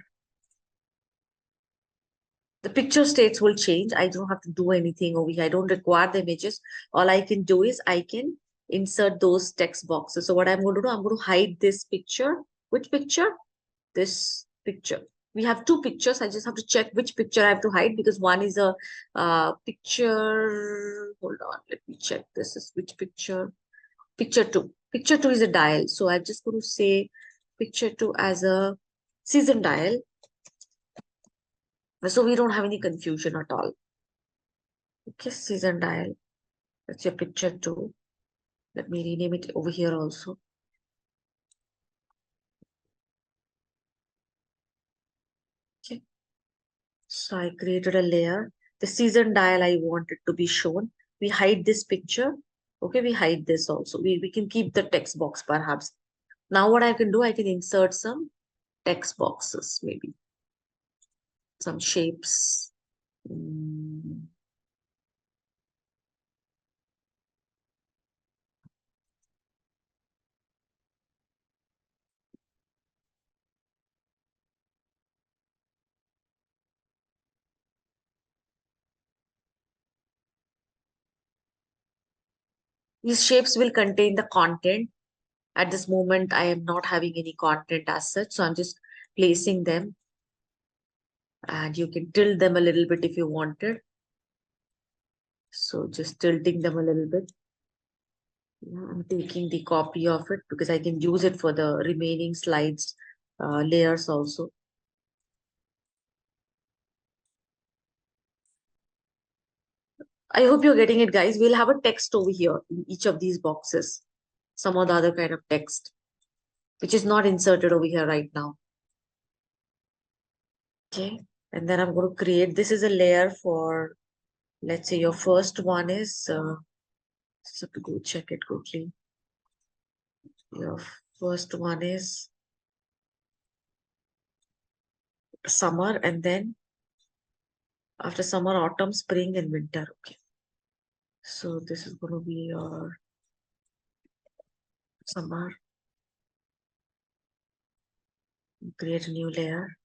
The picture states will change. I don't have to do anything over here. I don't require the images. All I can do is I can insert those text boxes. So what I'm going to do, I'm going to hide this picture. Which picture? This picture. We have 2 pictures. I just have to check which picture I have to hide because one is a picture. Hold on. Let me check. This is which picture? Picture 2. Picture 2 is a dial. So I'm just going to say picture 2 as a season dial. So we don't have any confusion at all. Okay, season dial. That's your picture 2. Let me rename it over here also. Okay. So I created a layer. The season dial I want it to be shown. We hide this picture. Okay, we hide this also. We can keep the text box perhaps. Now what I can do, I can insert some text boxes, maybe. Some shapes. These shapes will contain the content. At this moment, I am not having any content as such. So I'm just placing them. And you can tilt them a little bit if you wanted. So just tilting them a little bit. Yeah, I'm taking the copy of it because I can use it for the remaining slides layers also. I hope you're getting it, guys. We'll have a text over here in each of these boxes. Some or the other kind of text, which is not inserted over here right now. Okay. And then I'm going to create, this is a layer for, let's say your first one is, just have to go check it quickly. Your first one is summer, and then after summer, autumn, spring, and winter. Okay. So this is going to be your summer. Create a new layer.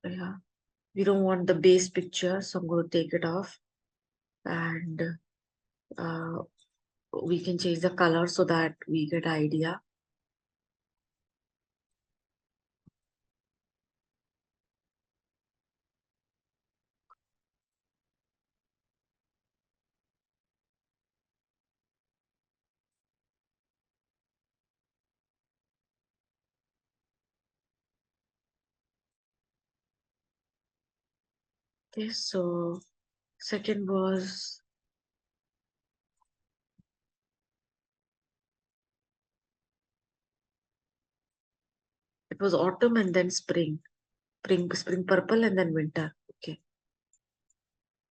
Yeah. We don't want the base picture, so I'm going to take it off. And we can change the color so that we get idea. Okay, so second was it was autumn and then spring. Spring purple and then winter. Okay.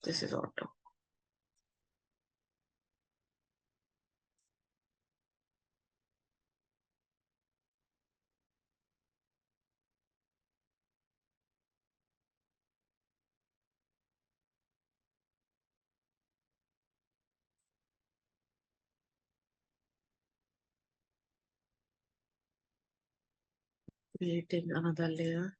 This is autumn. Creating another layer.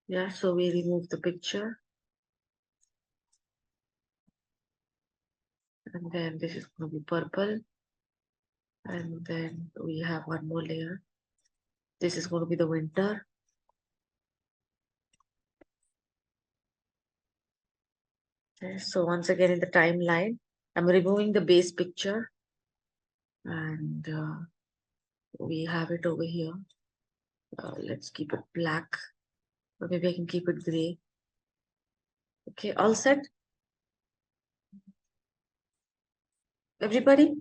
Yeah, so we remove the picture. And then this is going to be purple. And then we have one more layer. This is going to be the winter. Okay, so once again in the timeline, I'm removing the base picture. And we have it over here. Let's keep it black. Or maybe I can keep it gray. Okay, all set? Everybody?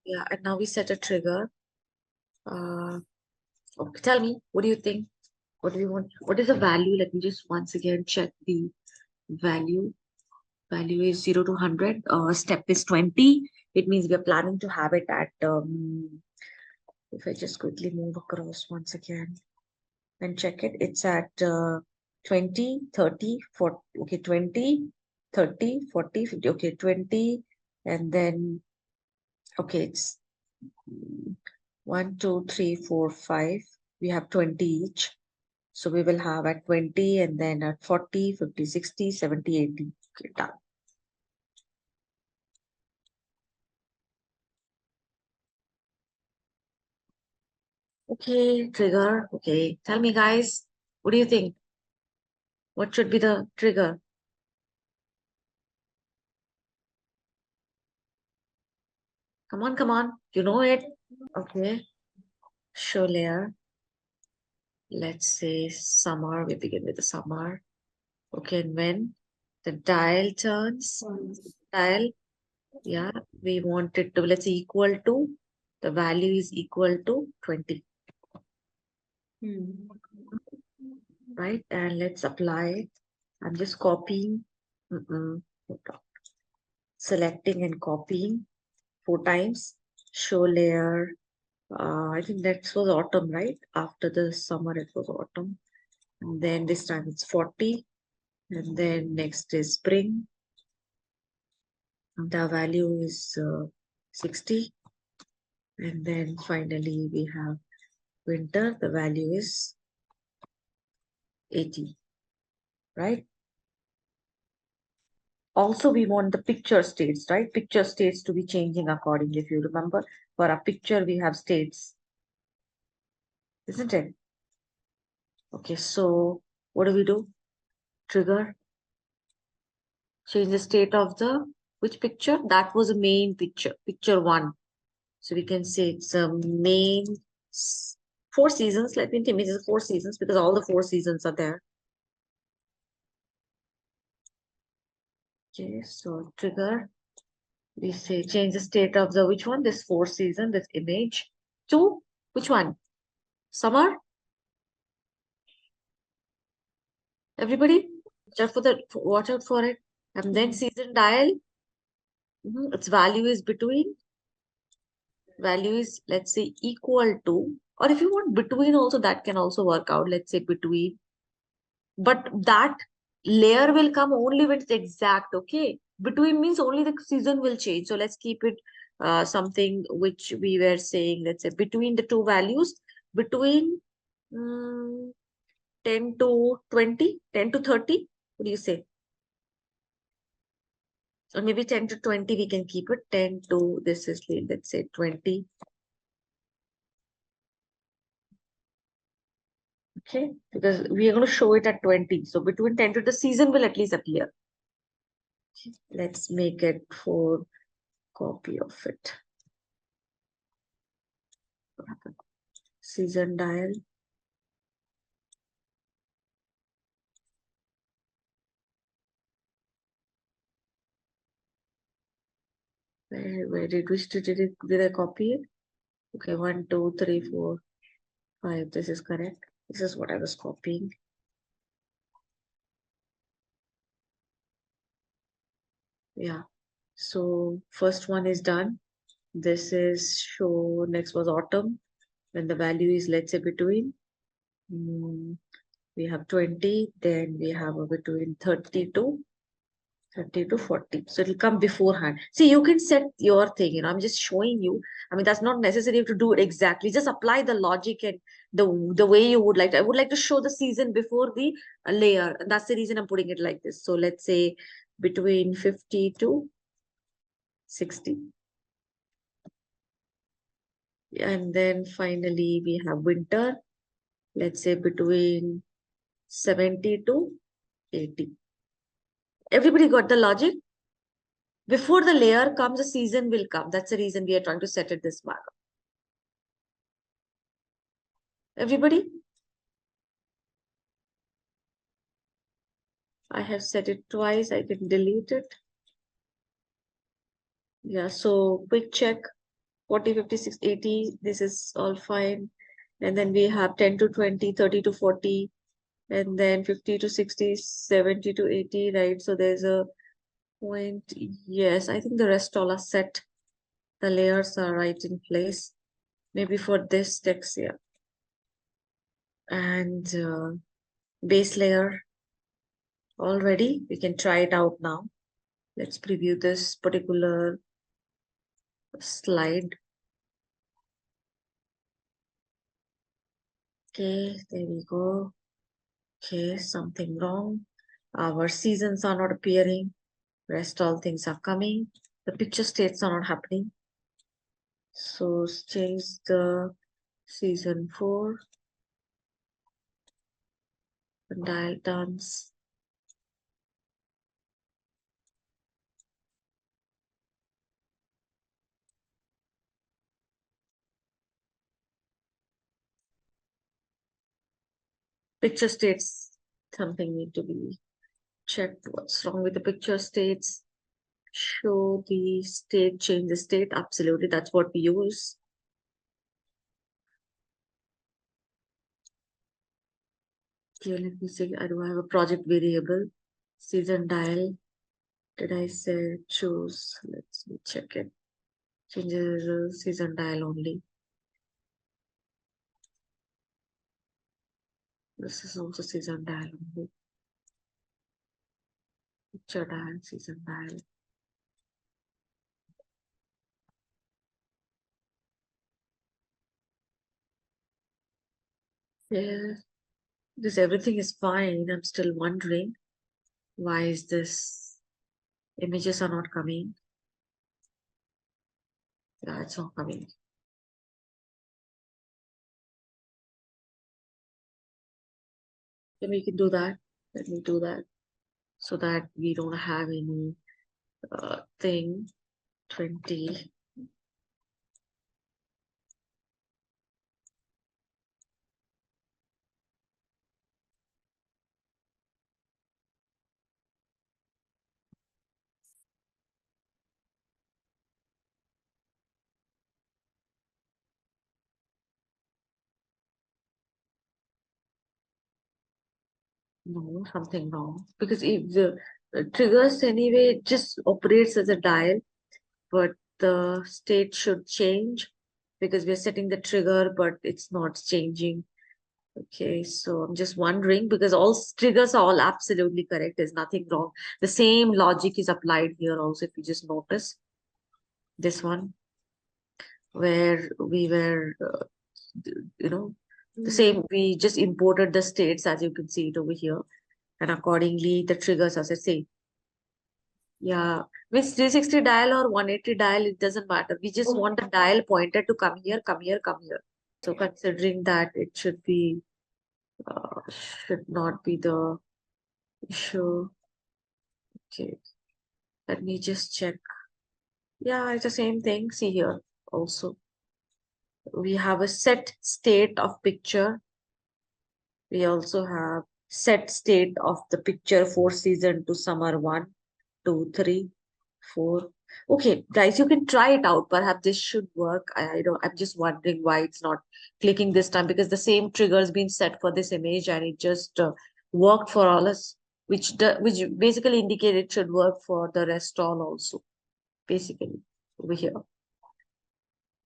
Yeah, and now we set a trigger. Okay, tell me, what do you think? What do you want? What is the value? Let me just once again check the value. Value is 0 to 100. Step is 20. It means we are planning to have it at, if I just quickly move across once again and check it, it's at 20, 30, 40. Okay, 20, 30, 40, 50. Okay, 20. And then, okay, it's 1, 2, 3, 4, 5. We have 20 each. So we will have at 20 and then at 40, 50, 60, 70, 80. Okay, done. Okay, trigger. Okay, tell me guys, what do you think? What should be the trigger? Come on, come on. You know it. Okay, show layer. Let's say summer. We begin with the summer. Okay, and when the dial turns, dial, yeah, we want it to, let's say equal to, the value is equal to 20. Right? And let's apply it. I'm just copying, selecting and copying 4 times. Show layer. I think that was autumn, right? After the summer, it was autumn. And then this time it's 40. And then next is spring. And the value is 60. And then finally we have winter. The value is 80. right? Also, we want the picture states, right? Picture states to be changing accordingly. If you remember, for a picture, we have states, isn't it? Okay, so what do? Trigger, change the state of the which picture? That was a main picture, picture one. So we can say it's a main four seasons. Let me think, it's 4 seasons because all the 4 seasons are there. Okay, so trigger, we say change the state of the which one? This 4 season, this image to which one? Summer? Everybody, watch out for it. And then season dial, its value is between, value is let's say equal to, or if you want between also, that can also work out. Let's say between, but that layer will come only when it's exact. Okay, between means only the season will change. So let's keep it something which we were saying. Let's say between the two values, between 10 to 20, 10 to 30. What do you say? Or maybe 10 to 20, we can keep it 10 to, this is, let's say 20. Okay, because we are going to show it at 20. So between 10 to the season will at least appear. Let's make it for copy of it. Season dial. Where did I copy it? Okay, 1, 2, 3, 4, 5. This is correct. This is what I was copying. Yeah. So first one is done. This is show. Next was autumn. When the value is, let's say, between we have 20, then we have a between 30 to 40. So it'll come beforehand. See, you can set your thing, I'm just showing you. I mean, that's not necessary to do it exactly. Just apply the logic and the way you would like to. I would like to show the season before the layer. And that's the reason I'm putting it like this. So let's say between 50 to 60. And then finally we have winter. Let's say between 70 to 80. Everybody got the logic? Before the layer comes, the season will come. That's the reason we are trying to set it this manner. Everybody? I have set it twice. I can delete it. Yeah, so quick check. 40, 50, 60, 80. This is all fine. And then we have 10 to 20, 30 to 40. And then 50 to 60, 70 to 80, right? So there's a point. Yes, I think the rest all are set. The layers are right in place. Maybe for this text here. And base layer already. We can try it out now. Let's preview this particular slide. Okay, there we go. Okay, something wrong. Our seasons are not appearing. Rest all things are coming. The picture states are not happening. So change the season 4. Dial dance. Picture states, something need to be checked. What's wrong with the picture states? Show the state, change the state. Absolutely, that's what we use. Okay, let me see. I do have a project variable. Season dial. Did I say choose? Let's check it. Changes season dial only. This is also season dial only. Picture dial, season dial. Yes. This everything is fine. I'm still wondering why is this images are not coming. Yeah, it's not coming. Then we can do that. Let me do that so that we don't have any thing 20. No, something wrong. Because if the triggers anyway, it just operates as a dial, but the state should change because we're setting the trigger, but it's not changing. Okay, so I'm just wondering because all triggers are all absolutely correct. There's nothing wrong. The same logic is applied here also. If you just notice this one, where we were, the same, we just imported the states as you can see it over here. And accordingly, the triggers are the same. Yeah, means 360 dial or 180 dial, it doesn't matter. We just want the dial pointer to come here, come here, come here. So considering that it should be, should not be the issue. Okay, let me just check. Yeah, it's the same thing. See here also. We have a set state of picture. We also have set state of the picture for season to summer 1, 2, 3, 4. Okay, guys, you can try it out. Perhaps this should work. I don't, I'm just wondering why it's not clicking this time because the same trigger's been set for this image and it just worked for all us, which basically indicate it should work for the rest all also, basically over here.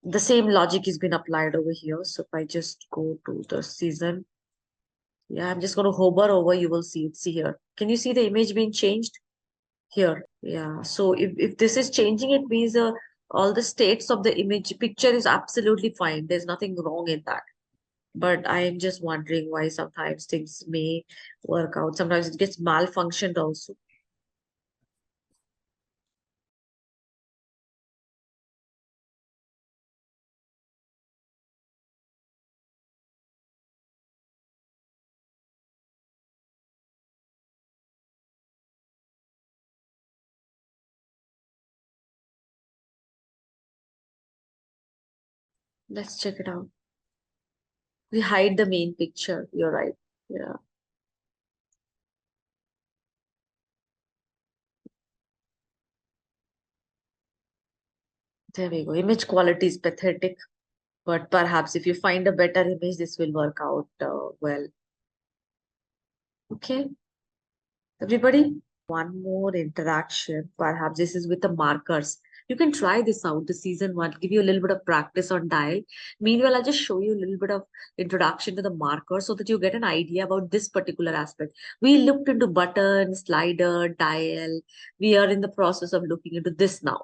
The same logic has been applied over here. So if I just go to the season, yeah, I'm just going to hover over, you will see it. See here. Can you see the image being changed? Here, yeah. So if this is changing, it means all the states of the image picture is absolutely fine. There's nothing wrong in that. But I am just wondering why sometimes things may work out. Sometimes it gets malfunctioned also. Let's check it out. We hide the main picture. You're right. Yeah. There we go. Image quality is pathetic. But perhaps if you find a better image, this will work out well. Okay, everybody. One more interaction. Perhaps this is with the markers. You can try this out, the season 1, give you a little bit of practice on dial. Meanwhile, I'll just show you a little bit of introduction to the marker so that you get an idea about this particular aspect. We looked into button, slider, dial. We are in the process of looking into this now.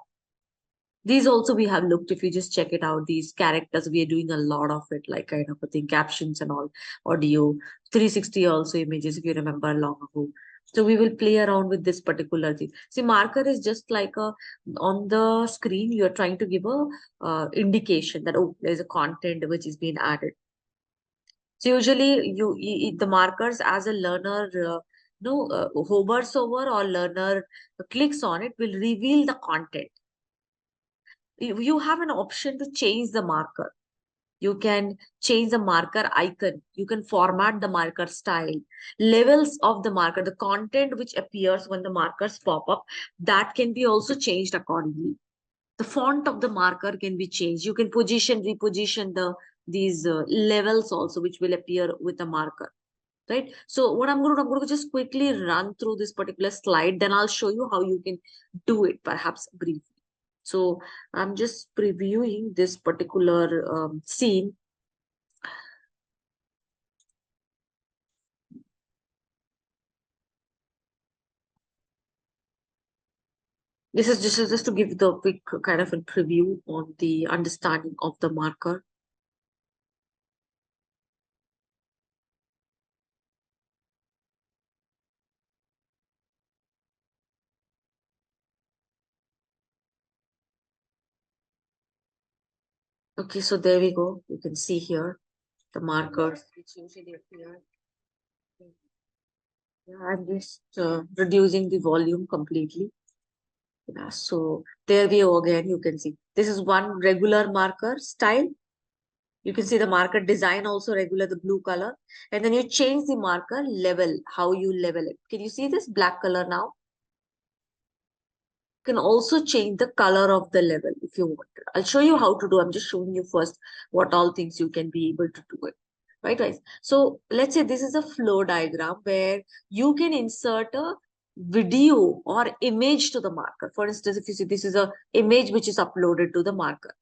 These also we have looked, if you just check it out, these characters, we are doing a lot of it, like kind of a thing, captions and all, audio, 360 also images, if you remember long ago. So we will play around with this particular thing. See, marker is just like a, on the screen, you're trying to give a indication that, oh, there's a content which is being added. So usually the markers as a learner, hovers over or learner clicks on it will reveal the content. You have an option to change the marker. You can change the marker icon. You can format the marker style, levels of the marker, the content which appears when the markers pop up, that can be also changed accordingly. The font of the marker can be changed. You can reposition these levels also, which will appear with the marker. Right. So what I'm going to just quickly run through this particular slide. Then I'll show you how you can do it, perhaps briefly. So I'm just previewing this particular scene. This is just to give the quick kind of a preview on the understanding of the marker. Okay, so there we go. You can see here the markers which usually appear. Yeah, I'm just reducing the volume completely. Yeah, so there we go again. You can see this is one regular marker style. You can see the marker design also regular, the blue color. And then you change the marker level, how you level it. Can you see this black color now? You can also change the color of the level if you want. I'll show you how to do. I'm just showing you first what all things you can be able to do it. Right, guys? So let's say this is a flow diagram where you can insert a video or image to the marker. For instance, if you see this is a image which is uploaded to the marker.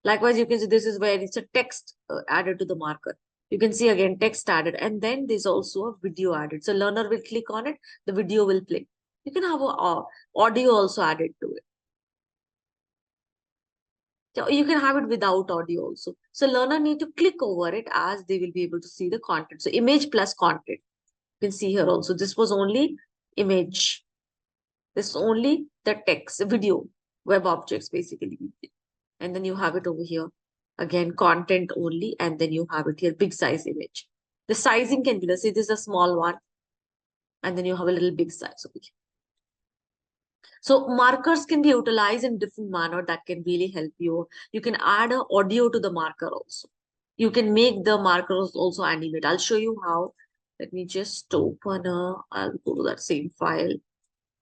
Likewise, you can see this is where it's a text added to the marker. You can see again text added, and then there's also a video added. So learner will click on it, the video will play. You can have a audio also added to it. So you can have it without audio also. So learner need to click over it as they will be able to see the content. So image plus content. You can see here also. This was only image. This is only the text, video, web objects basically. And then you have it over here. Again, content only, and then you have it here, big size image. The sizing can be, let's say this is a small one, and then you have a little big size over here. So markers can be utilized in different manner that can really help you. You can add an audio to the marker also. You can make the markers also animate. I'll show you how. Let me just open I'll go to that same file,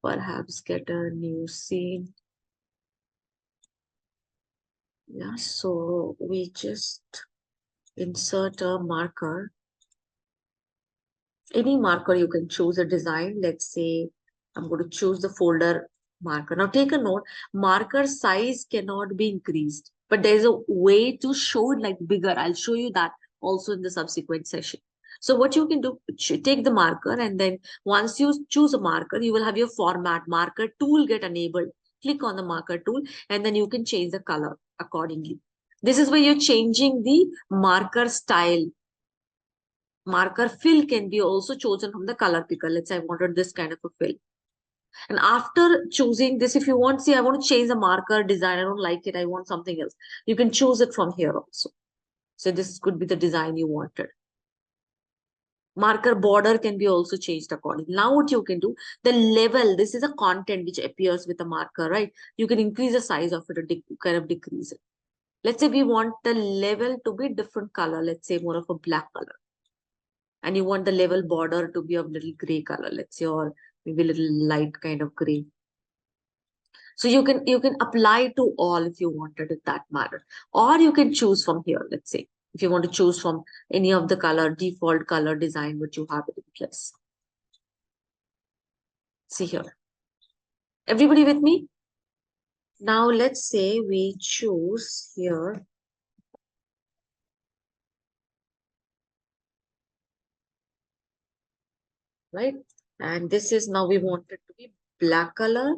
perhaps get a new scene. Yeah, so we just insert a marker. Any marker you can choose a design. Let's say I'm going to choose the folder marker. Now take a note, marker size cannot be increased, but there's a way to show it like bigger. I'll show you that also in the subsequent session. So what you can do, take the marker, and then once you choose a marker, you will have your format marker tool get enabled. Click on the marker tool, and then you can change the color accordingly. This is where you're changing the marker style. Marker fill can be also chosen from the color picker. Let's say I wanted this kind of a fill. And after choosing this, if you want, see, I want to change the marker design. I don't like it. I want something else. You can choose it from here also. So this could be the design you wanted. Marker border can be also changed accordingly. Now what you can do, the level, this is a content which appears with a marker, right? You can increase the size of it or kind of decrease it. Let's say we want the level to be different color. Let's say more of a black color. And you want the level border to be of little gray color, let's say, or maybe a little light kind of gray. So you can apply to all if you wanted it that matter, or you can choose from here. Let's say if you want to choose from any of the color default color design which you have it in place. See here, everybody with me? Now let's say we choose here. Right, and this is now we want it to be black color.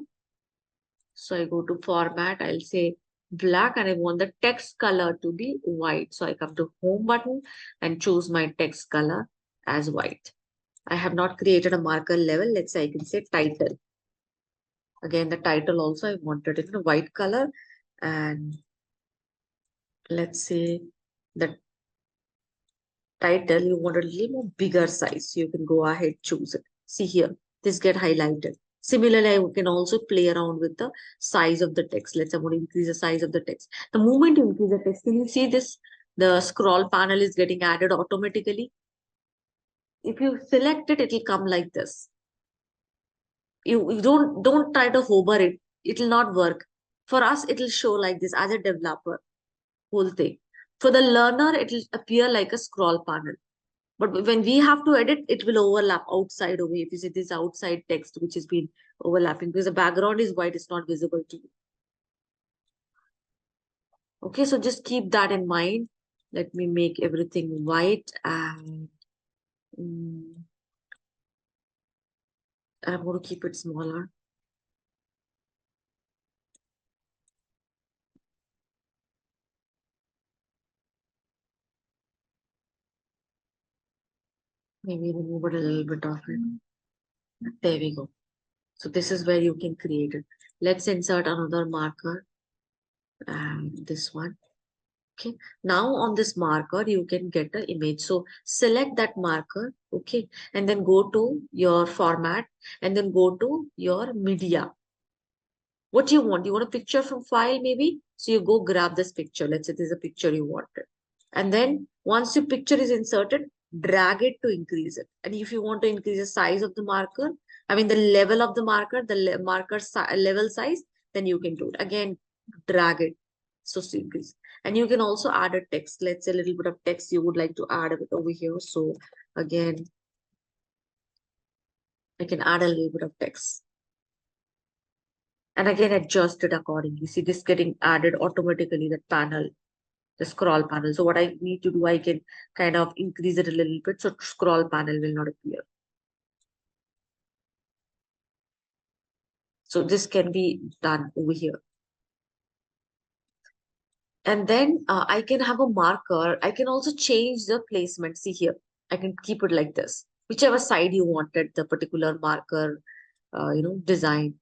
So I go to format, I'll say black, and I want the text color to be white. So I come to home button and choose my text color as white. I have not created a marker level. Let's say I can say title. Again, the title also I wanted it in a white color. And let's say the title, you want a little more bigger size. So you can go ahead, choose it. See here, this get highlighted. Similarly, I can also play around with the size of the text. Let's say I want to increase the size of the text. The moment you increase the text, can you see this? The scroll panel is getting added automatically. If you select it, it will come like this. You don't try to hover it. It will not work. For us, it will show like this as a developer, whole thing. For the learner, it will appear like a scroll panel. But when we have to edit, it will overlap outside over here. If you see this outside text, which has been overlapping because the background is white, it's not visible to you. Okay, so just keep that in mind. Let me make everything white and I'm going to keep it smaller. Maybe remove it a little bit of it. There we go. So this is where you can create it. Let's insert another marker and this one. Okay, now on this marker, you can get an image. So select that marker, okay, and then go to your format and then go to your media. What do you want? You want a picture from file maybe? So you go grab this picture. Let's say there's a picture you wanted. And then once your picture is inserted, drag it to increase it. And if you want to increase the size of the marker, I mean the level of the marker, the marker level size, then you can do it. Again, drag it. So to increase. And you can also add a text. Let's say a little bit of text you would like to add a bit over here. So again, I can add a little bit of text. And again, adjust it accordingly. See this getting added automatically, that panel, the scroll panel. So what I need to do, I can kind of increase it a little bit. So scroll panel will not appear. So this can be done over here. And then I can have a marker. I can also change the placement. See here, I can keep it like this. Whichever side you wanted the particular marker, design.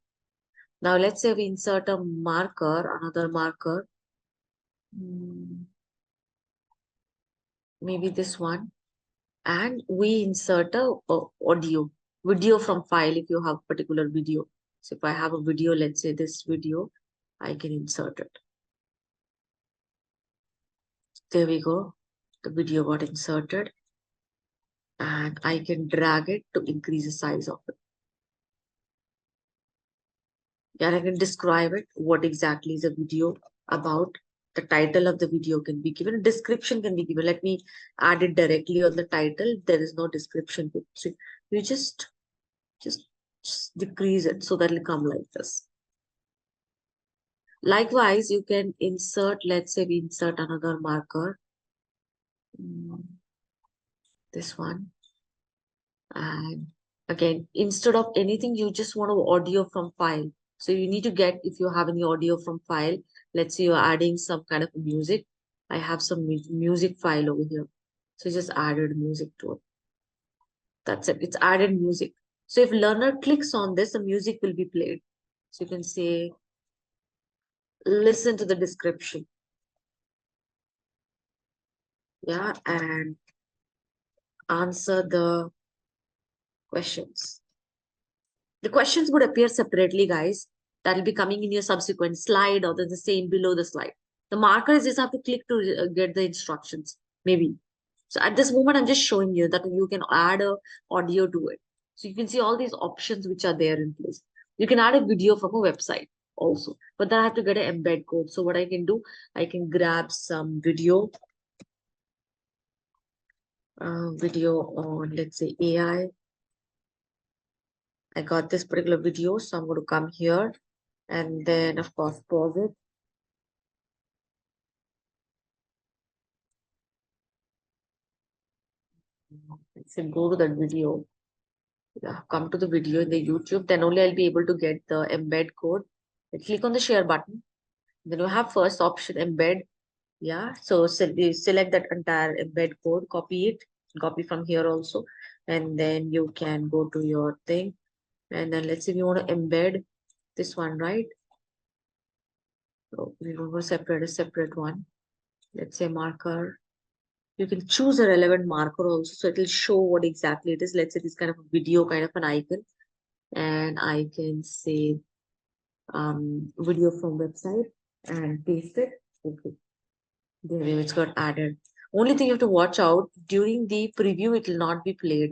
Now let's say we insert a marker, another marker. Maybe this one. And we insert a video from file if you have particular video. So if I have a video, let's say this video, I can insert it. There we go. The video got inserted and I can drag it to increase the size of it. And I can describe it, what exactly is the video about. The title of the video can be given, a description can be given. Let me add it directly on the title. There is no description. So you just decrease it so that it'll come like this. Likewise, you can insert, let's say we insert another marker. This one. And again, instead of anything, you just want to audio from file. So you need to get, if you have any audio from file, let's say you're adding some kind of music. I have some music file over here. So just added music to it. That's it. It's added music. So if learner clicks on this, the music will be played. So you can say, listen to the description. Yeah, and answer the questions. The questions would appear separately, guys. That will be coming in your subsequent slide or the same below the slide. The marker is just have to click to get the instructions, maybe. So at this moment, I'm just showing you that you can add a audio to it. So you can see all these options which are there in place. You can add a video from a website also, but then I have to get an embed code. So what I can do, I can grab some video on, let's say, AI. I got this particular video, so I'm going to come here and then, of course, pause it. Let's say go to that video. Yeah, come to the video in the YouTube, then only I'll be able to get the embed code. I click on the share button. Then you have first option embed. Yeah, so you select that entire embed code, copy it, copy from here also, and then you can go to your thing. And then let's say we want to embed this one, right? So we want to separate a separate one. Let's say marker. You can choose a relevant marker also, so it will show what exactly it is. Let's say this kind of a video kind of an icon, and I can say video from website and paste it. Okay, there we go, it's got added. Only thing you have to watch out, during the preview it will not be played.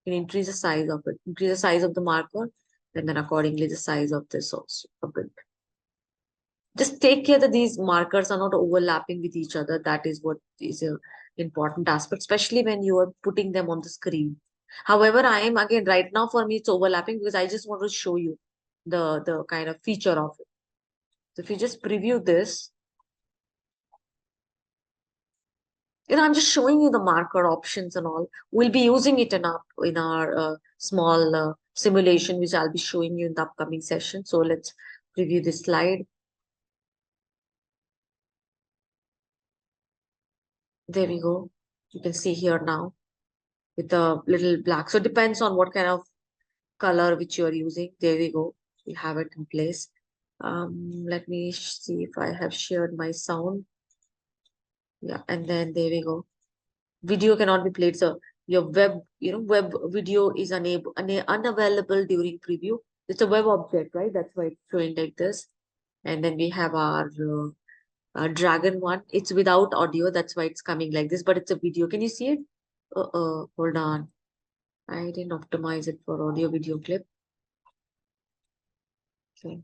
You can increase the size of it, increase the size of the marker, and then accordingly the size of this also a bit. Just take care that these markers are not overlapping with each other. That is what is a important aspect, especially when you are putting them on the screen. However, I am again right now for me it's overlapping because I just want to show you the kind of feature of it. So if you just preview this, I'm just showing you the marker options and all. We'll be using it in our small simulation, which I'll be showing you in the upcoming session. So let's preview this slide. There we go. You can see here now with a little black. So it depends on what kind of color which you are using. There we go. We have it in place. Let me see if I have shared my sound. Yeah, and then there we go. Video cannot be played. So your web video is unavailable during preview. It's a web object, right? That's why it's showing like this. And then we have our dragon one. It's without audio. That's why it's coming like this, but it's a video. Can you see it? Hold on. I didn't optimize it for audio video clip. Okay.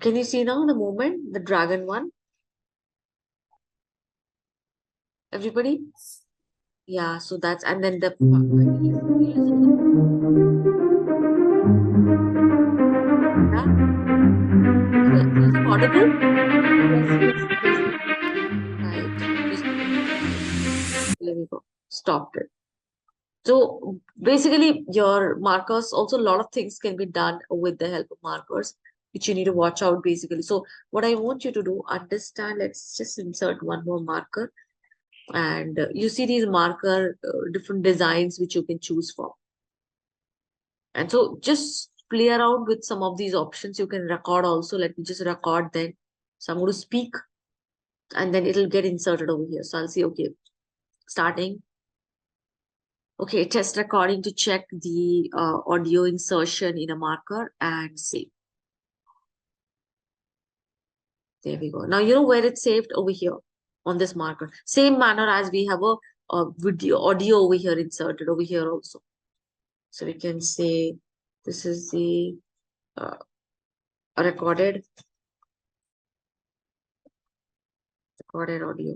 Can you see now the movement, the dragon one? Everybody? Yeah, so that's, and then the, yeah, is it audible? Yes, yes, it is. Right. Just, there we go. Stopped it. So basically your markers, also a lot of things can be done with the help of markers, which you need to watch out basically. So what I want you to do, understand, let's just insert one more marker. And you see these marker, different designs which you can choose from. And so just play around with some of these options. You can record also. Let me just record then. So I'm going to speak and then it'll get inserted over here. So I'll see, okay, starting. Okay, test recording to check the audio insertion in a marker and save. There we go. Now you know where it's saved over here on this marker. Same manner as we have a video audio over here inserted over here also. So we can say this is the recorded audio.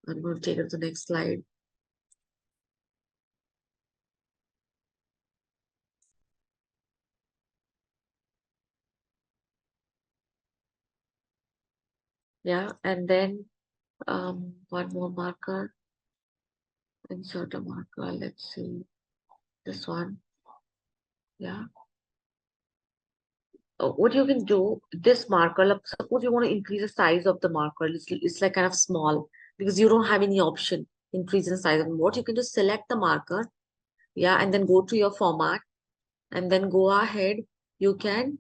I'm going to take it to the next slide. Yeah, and then one more marker, insert a marker. Let's see this one. Yeah. What you can do, this marker, like, suppose you want to increase the size of the marker, it's like kind of small because you don't have any option increase in size. And what you can do, select the marker, yeah, and then go to your format and then go ahead. You can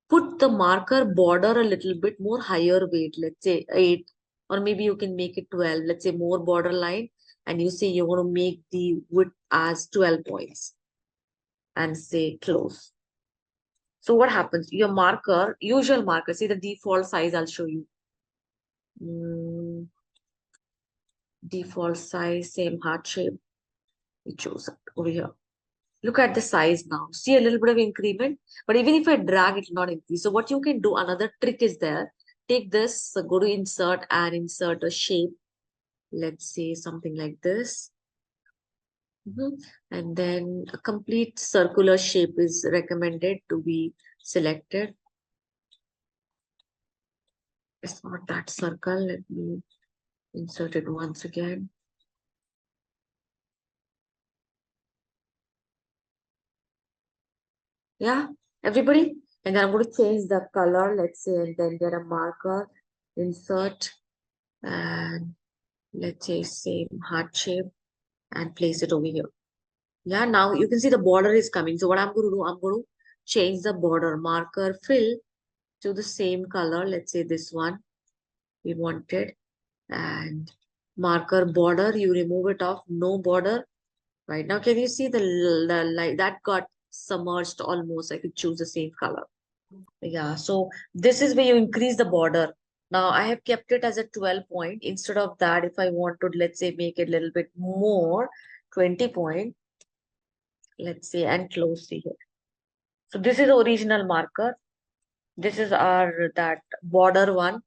put the marker border a little bit more higher weight, let's say 8, or maybe you can make it 12, let's say more borderline, and you say you want to make the width as 12 points and say close. So what happens? Your marker, usual marker, see the default size, I'll show you. Default size, same heart shape. We choose it over here. Look at the size now. See a little bit of increment, but even if I drag, it will not increase. So what you can do, another trick is there. Take this, so go to insert and insert a shape. Let's say something like this. And then a complete circular shape is recommended to be selected. It's not that circle. Let me insert it once again. Yeah, everybody. And then I'm going to change the color, let's say, and then get a marker, insert, and let's say same heart shape and place it over here. Yeah, now you can see the border is coming. So what I'm going to do, I'm going to change the border marker fill to the same color. Let's say this one we wanted, and marker border, you remove it off, no border. Right now, can you see the light that got submerged almost? I could choose the same color. Yeah, so this is where you increase the border. Now I have kept it as a 12 point. Instead of that, if I want to, let's say, make it a little bit more, 20 point, let's say, and close to here. So this is the original marker. This is our that border one.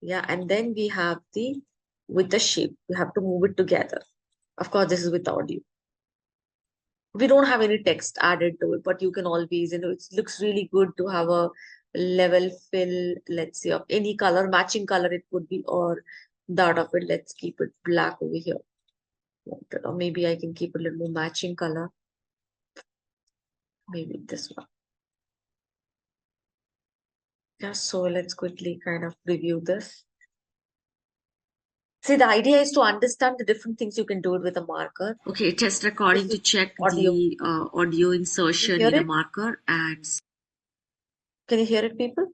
Yeah, and then we have the with the shape. We have to move it together. Of course, this is with audio. We don't have any text added to it, but you can always, it looks really good to have a level fill, let's say, of any color, matching color it could be, or that of it. Let's keep it black over here. Or maybe I can keep a little more matching color. Maybe this one. Yeah, so let's quickly kind of review this. See, the idea is to understand the different things you can do it with a marker. Okay, test recording to check audio. The audio insertion in a marker. And can you hear it, people?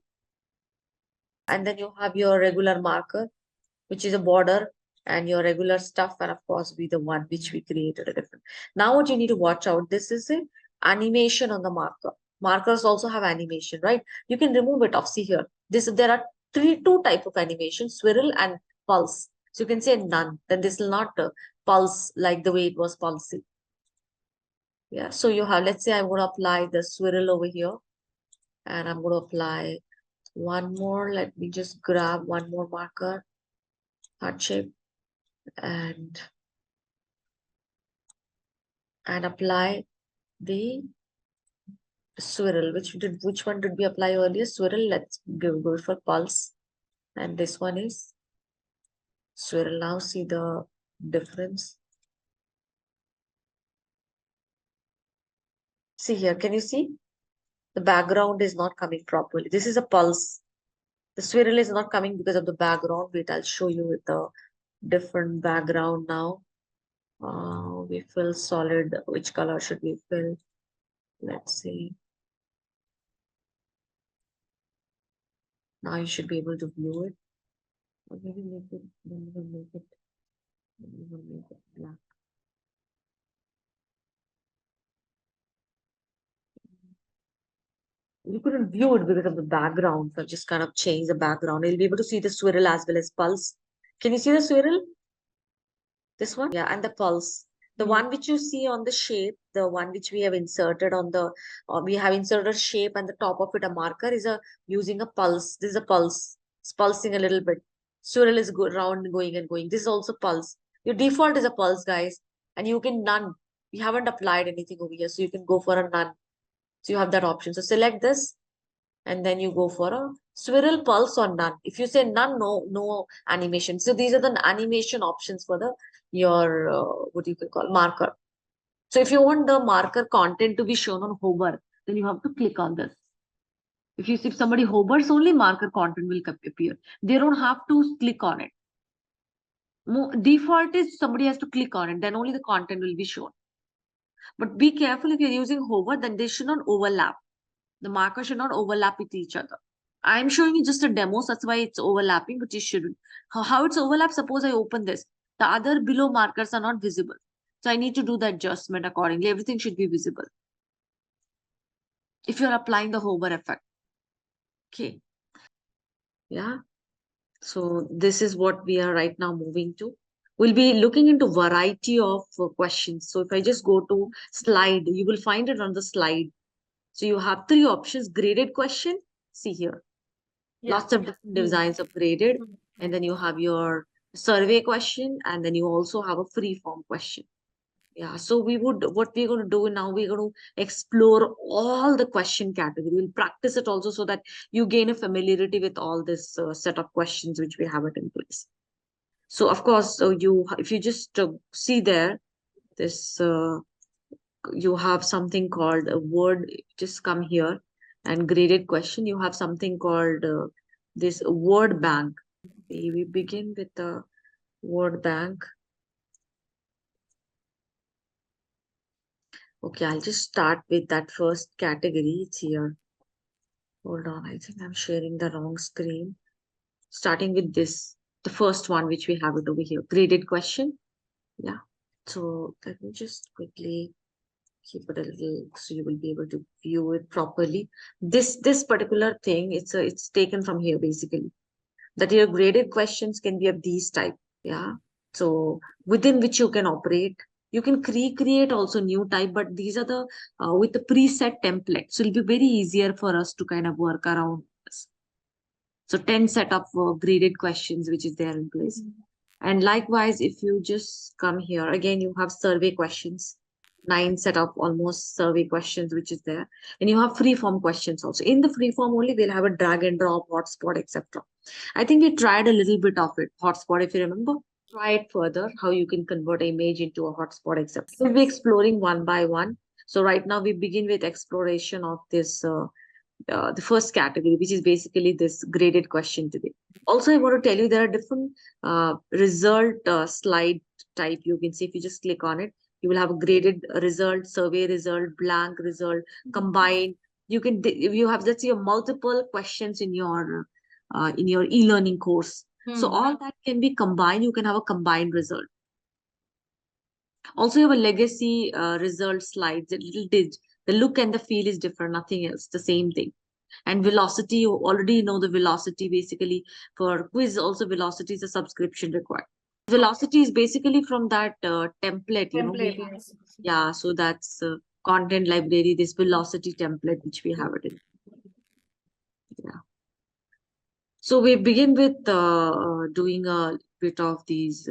And then you have your regular marker, which is a border, and your regular stuff, and of course be the one which we created a different. Now what you need to watch out, this is a animation on the marker. Markers also have animation, right? You can remove it off. See here. There are two type of animation, swirl and pulse. So you can say none. Then this will not pulse like the way it was pulsing. Yeah. So you have, let's say I'm going to apply the swirl over here, and I'm going to apply one more. Let me just grab one more marker, heart shape, and apply the swirl. Which one did we apply earlier? Swirl. Let's go for pulse. And this one is swirl. Now see the difference. See here, can you see? The background is not coming properly. This is a pulse. The swirl is not coming because of the background. Wait, I'll show you with the different background now. We fill solid. Which color should we fill? Let's see. Now you should be able to view it. Or maybe make it, then we will make it black. You couldn't view it because of the background. So I've just kind of changed the background. You'll be able to see the swirl as well as pulse. Can you see the swirl? This one? Yeah, and the pulse. The one which you see on the shape, the one which we have inserted on the, we have inserted shape and the top of it, a marker is using a pulse. This is a pulse. It's pulsing a little bit. Swirl is round going and going. This is also pulse. Your default is a pulse, guys. And you can none. We haven't applied anything over here. So you can go for a none. So you have that option. So select this and then you go for a swirl, pulse, or none. If you say none, no animation. So these are the animation options for the your what you can call marker. So if you want the marker content to be shown on hover, then you have to click on this. If somebody hovers, only marker content will appear. They don't have to click on it. Default is somebody has to click on it, then only the content will be shown. But be careful if you're using hover, then they should not overlap. The marker should not overlap with each other. I'm showing you just a demo, so that's why it's overlapping, but you shouldn't. How it's overlap? Suppose I open this. The other below markers are not visible. So I need to do the adjustment accordingly. Everything should be visible. If you're applying the hover effect. Okay. Yeah. So this is what we are right now moving to. We'll be looking into variety of questions. So if I just go to slide, you will find it on the slide. So you have three options: graded question. See here. Lots of different designs of graded. And then you have your survey question. And then you also have a free form question. Yeah. So what we're going to do now, we're going to explore all the question category. We'll practice it also so that you gain a familiarity with all this set of questions which we have it in place. So of course, if you just see there, this you have something called a word. Just come here and graded question. You have something called this word bank. We begin with the word bank. Okay, I'll just start with that first category. It's here. Hold on, I think I'm sharing the wrong screen. Starting with this, the first one which we have it over here, graded question. Yeah. So let me just quickly keep it a little so you will be able to view it properly. This particular thing, it's taken from here basically. That your graded questions can be of these type. Yeah. So within which you can operate. You can create also new type, but these are the with the preset template. So it'll be very easier for us to kind of work around this. So 10 set of graded questions, which is there in place. And likewise, if you just come here, again, you have survey questions, 9 set of almost survey questions, which is there. And you have free form questions also. In the free form only, we'll have a drag and drop, hotspot, etc. I think we tried a little bit of it, hotspot, if you remember. Try it further, how you can convert an image into a hotspot, etc. We'll be exploring one by one. So right now we begin with exploration of this, the first category, which is basically this graded question today. Also, I want to tell you there are different result slide type. You can see if you just click on it, you will have a graded result, survey result, blank result, combined. You can, if you have, let's say, multiple questions in your in your e-learning course. So Hmm. all that can be combined. You can have a combined result. Also, you have a legacy result slides. The look and the feel is different. Nothing else. The same thing. And velocity, you already know the velocity basically. For quiz, also velocity is a subscription required. Velocity is basically from that template, we Template, have. yes. Yeah, so that's content library, this velocity template, which we have it in. Yeah. So we begin with doing a bit of these.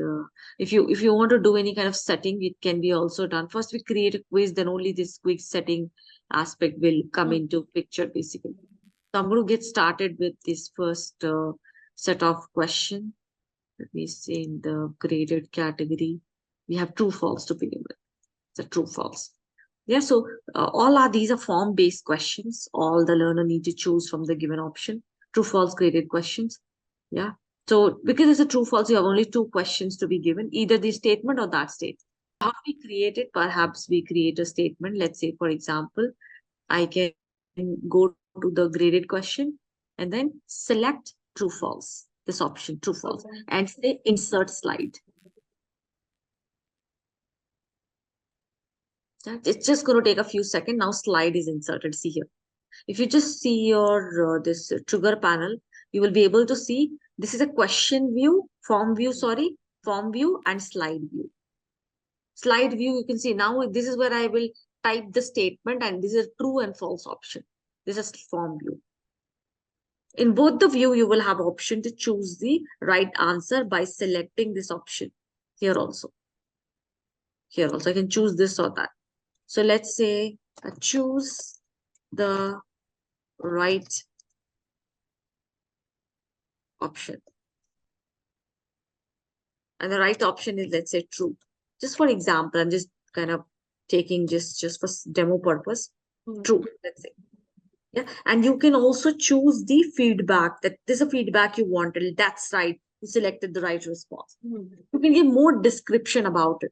If you want to do any kind of setting, it can be also done. First, we create a quiz, then only this quiz setting aspect will come into picture basically. So I'm going to get started with this first set of question. Let me see in the graded category. We have true false to begin with. It's a true false. Yeah, so all are these are form-based questions. All the learner need to choose from the given option. True false graded questions. Yeah. So because it's a true false, you have only two questions to be given, either the statement or that statement. How do we create it? Perhaps we create a statement. Let's say, for example, I can go to the graded question and then select true false, this option, true false, Okay. and say insert slide. It's just going to take a few seconds. Now slide is inserted. See here. If you just see your this trigger panel, you will be able to see this is a question view, form view, form view and slide view. Slide view, you can see now this is where I will type the statement and this is true and false option. This is form view. In both the view, you will have option to choose the right answer by selecting this option. Here also. Here also, I can choose this or that. So let's say I choose the right option. And the right option is, let's say, true. Just for example, I'm just kind of taking just for demo purpose. True, let's say. Yeah, and you can also choose the feedback that this is a feedback you wanted. That's right. You selected the right response. You can give more description about it.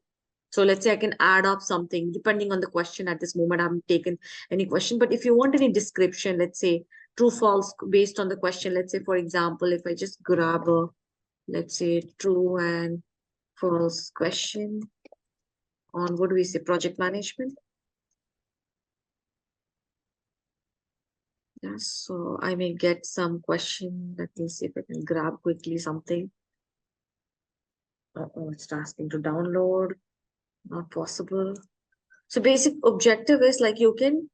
So let's say I can add up something depending on the question at this moment. I haven't taken any question, but if you want any description, let's say true, false, based on the question. Let's say, for example, if I just grab a, let's say true and false question on what do we say, project management. Yes, so I may get some question. Let me see if I can grab quickly something. Oh, it's asking to download. Not possible. So basic objective is like you can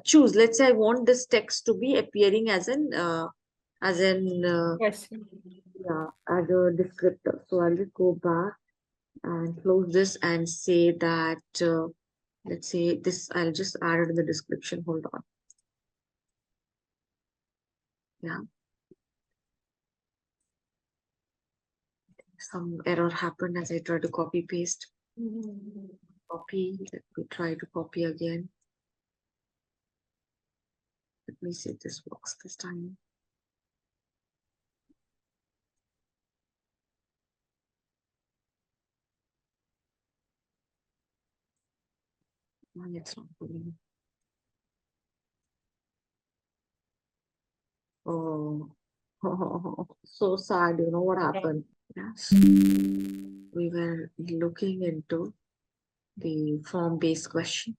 choose. Let's say I want this text to be appearing as Yes. yeah, as a descriptor. So I'll just go back and close this and say that let's say this. I'll just add it in the description. Hold on. Yeah. Some error happened as I tried to copy paste. Copy. Let me try to copy again. Let me see if this works this time. Why it's not going. Oh, so sad. You know what happened? Yes. We were looking into the form-based question.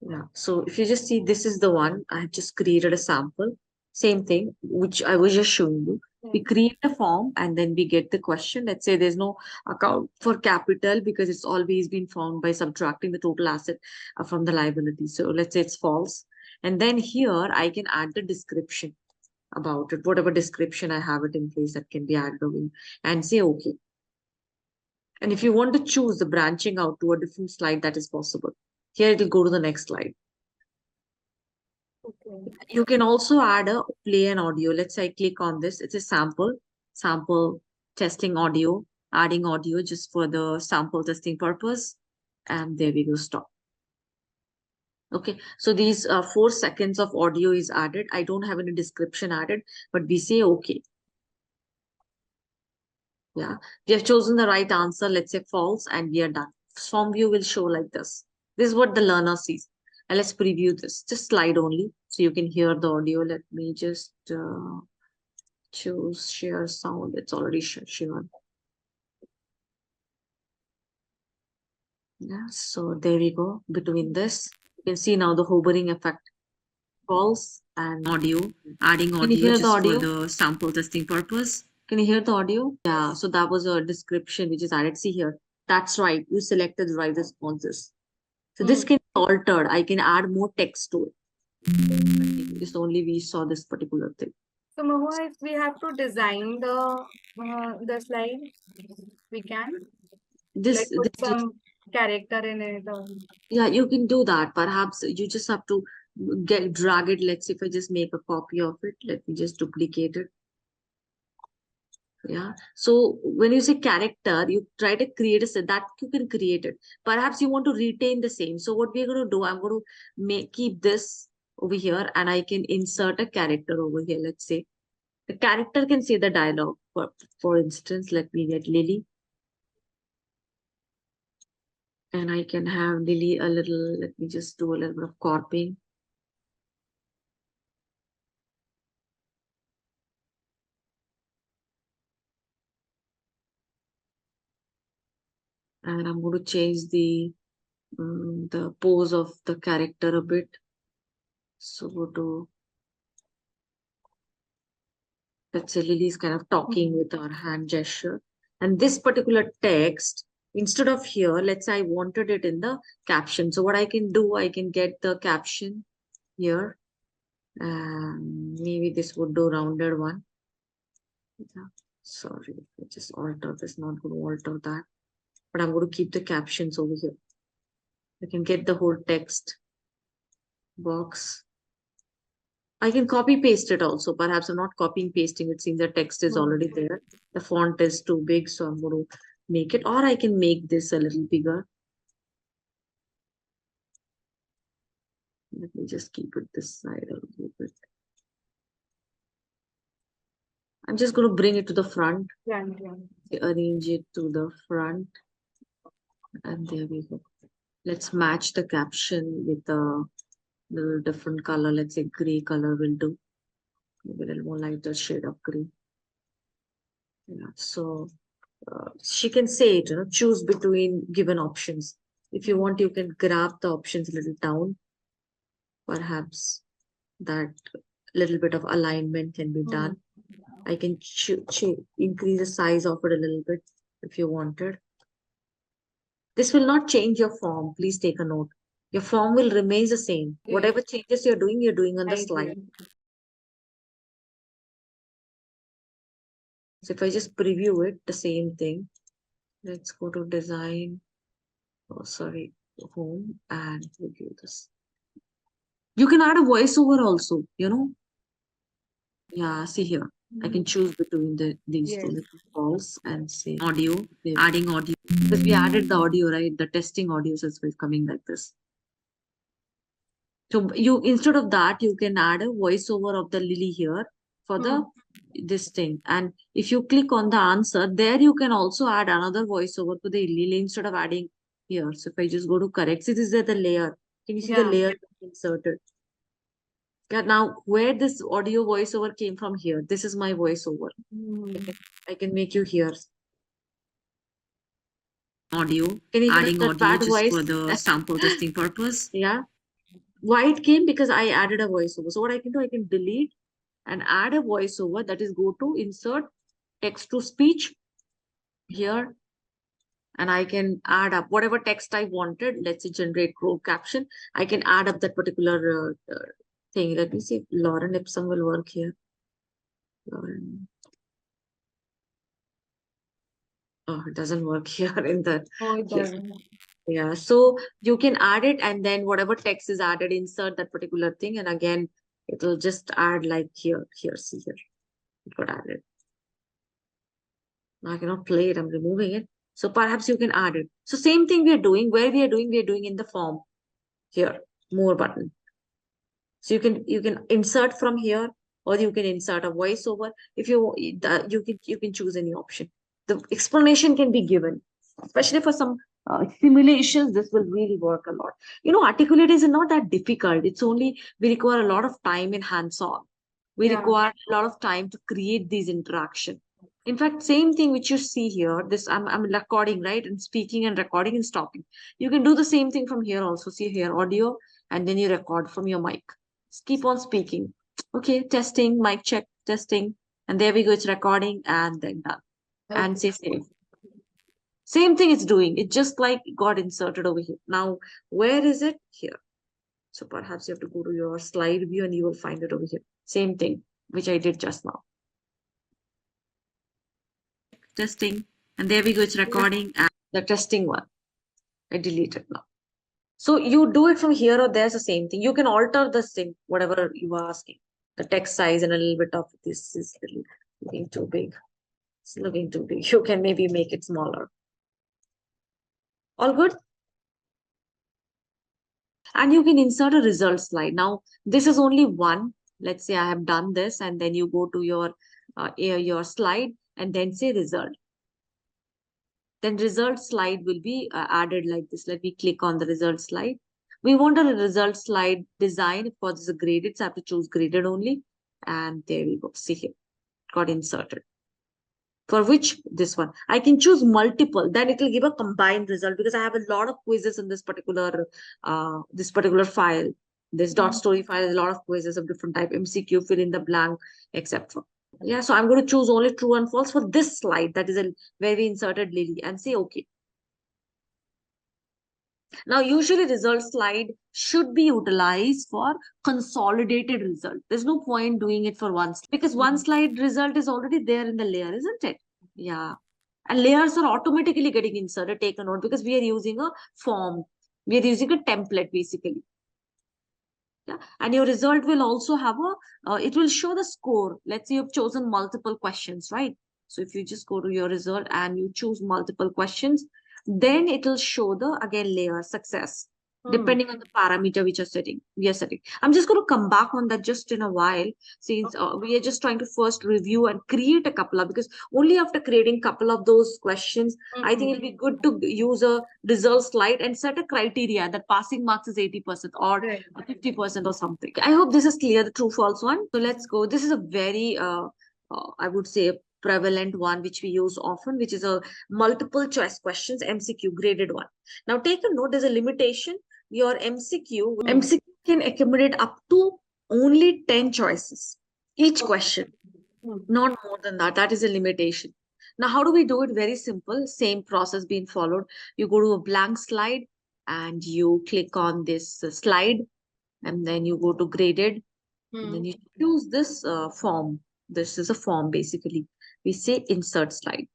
Yeah. So if you just see, this is the one I have just created a sample. Same thing, which I was just showing you. We create a form and then we get the question. Let's say there's no account for capital because it's always been found by subtracting the total asset from the liability. So let's say it's false. And then here I can add the description about it, whatever description I have it in place that can be added over and say okay. And if you want to choose the branching out to a different slide, that is possible. Here it will go to the next slide. Okay. You can also add a play and audio. Let's say I click on this. It's a sample testing audio, adding audio just for the sample testing purpose. And there we go, stop. Okay, so these 4 seconds of audio is added. I don't have any description added, but we say okay. Yeah, we have chosen the right answer, let's say false, and we are done. Form view will show like this. This is what the learner sees. And let's preview this, just slide only, so you can hear the audio. Let me just Choose share sound. It's already shared. Yeah, so there we go. Between this, you can see now the hovering effect. Calls and audio, adding Can you audio hear the just for audio? the sample testing purpose. Can you hear the audio? Yeah, so that was a description which is added. See here, that's right. You selected the right responses. So this can be altered. I can add more text to it. It's only we saw this particular thing. So Mahua, if we have to design the slide, we can like This, put this some character in it or yeah, you can do that. Perhaps you just have to drag it. Let's see if I just make a copy of it. Let me just duplicate it. Yeah. So when you say character, you try to create a set that you can create it. Perhaps you want to retain the same. So what we're going to do, I'm going to keep this over here and I can insert a character over here. Let's say the character can say the dialogue. For instance, let me get Lily. And I can have Lily a little, let me just do a little bit of copying. And I'm going to change the pose of the character a bit. So go to, let's say Lily is kind of talking with her hand gesture. And this particular text, instead of here, let's say I wanted it in the caption. So what I can do, I can get the caption here. And maybe this would do rounded one. Yeah. Sorry, I just alter this, not going to alter that. But I'm going to keep the captions over here. I can get the whole text box. I can copy paste it also. Perhaps I'm not copying pasting it since the text is already there. The font is too big, so I'm going to make it, or I can make this a little bigger. Let me just keep it this side a little bit. I'm just going to bring it to the front. Arrange it to the front. And there we go. Let's match the caption with a little different color. Let's say gray color will do. Maybe a little more lighter shade of gray. Yeah, so she can say it, choose between given options. If you want, you can grab the options a little down. Perhaps that little bit of alignment can be done. I can increase the size of it a little bit if you wanted. This will not change your form. Please take a note. Your form will remain the same. Whatever changes you're doing on the slide. So if I just preview it, the same thing. Let's go to design. Oh, sorry, home and review this. You can add a voiceover also, Yeah, see here. I can choose between these two calls and say audio, adding audio. Because we added the audio, right? The testing audio is coming like this. So you instead of that, you can add a voiceover of the Lily here for this thing. And if you click on the answer, there you can also add another voiceover for the Lily instead of adding here. So if I just go to correct, see this is the layer. Can you see the layer inserted? Yeah, now where this audio voiceover came from here, this is my voiceover. I can make you hear. Audio, adding audio just for the sample testing purpose. Yeah. Why it came? Because I added a voiceover. So what I can do, I can delete and add a voiceover. That is go to insert text to speech here. And I can add up whatever text I wanted. Let's say generate row caption. I can add up that particular thing. Let me see if Lauren Ipsum will work here. Lauren. Oh, it doesn't work here in that. Oh, it doesn't. Yeah, so you can add it and then whatever text is added, insert that particular thing. And again, it will just add like here, see here. It got added. Now I cannot play it, I'm removing it. So perhaps you can add it. So same thing we are doing, we are doing in the form here, more button. So you can insert from here or you can insert a voiceover. If you can choose any option. The explanation can be given, especially for some simulations. This will really work a lot. Articulate is not that difficult. It's only we require a lot of time in hands-on. We Yeah. require a lot of time to create these interaction. In fact, same thing which you see here, this I'm recording, right? And speaking and recording and stopping. You can do the same thing from here also. See here, audio, and then you record from your mic. Just keep on speaking. Okay, testing, mic check, testing. And there we go, it's recording and then done. And say save. Same thing it's doing. It just like got inserted over here. Now, where is it? Here. So perhaps you have to go to your slide view and you will find it over here. Same thing, which I did just now. Testing. And there we go, it's recording and the testing one. I delete it now. So you do it from here or there's the same thing. You can alter the thing, whatever you are asking. The text size and a little bit of this is looking too big. It's looking too big. You can maybe make it smaller. All good? And you can insert a result slide. Now, this is only one. Let's say I have done this and then you go to your slide and then say result. Then result slide will be added like this. Let me click on the result slide. We want a result slide design. Of course, it's a graded, so I have to choose graded only. And there we go. See here, got inserted. For which this one, I can choose multiple. Then it will give a combined result because I have a lot of quizzes in this particular file. This dot story file is a lot of quizzes of different type, MCQ, fill in the blank, etc. Yeah, so I'm going to choose only true and false for this slide. That is where we inserted Lily and say okay. Now, usually result slide should be utilized for consolidated result. There's no point doing it for one slide because one slide result is already there in the layer, isn't it? Yeah. And layers are automatically getting inserted. Take a note because we are using a form. We are using a template basically. Yeah. And your result will also have it will show the score. Let's say you've chosen multiple questions, right? So if you just go to your result and you choose multiple questions, then it will show the, again, layer success, depending on the parameter which we are setting. I'm just going to come back on that just in a while, since we are just trying to first review and create a couple of, because only after creating a couple of those questions, I think it'll be good to use a result slide and set a criteria that passing marks is 80% or 50% or something. I hope this is clear, the true false one. So let's go. This is a very, I would say, prevalent one which we use often, which is a multiple choice questions, MCQ graded one. Now take a note, there's a limitation. Your MCQ can accommodate up to only 10 choices each question, not more than that. That is a limitation. Now, how do we do it? Very simple, same process being followed. You go to a blank slide and you click on this slide, and then you go to graded, and then you choose this form. This is a form basically. We say insert slide.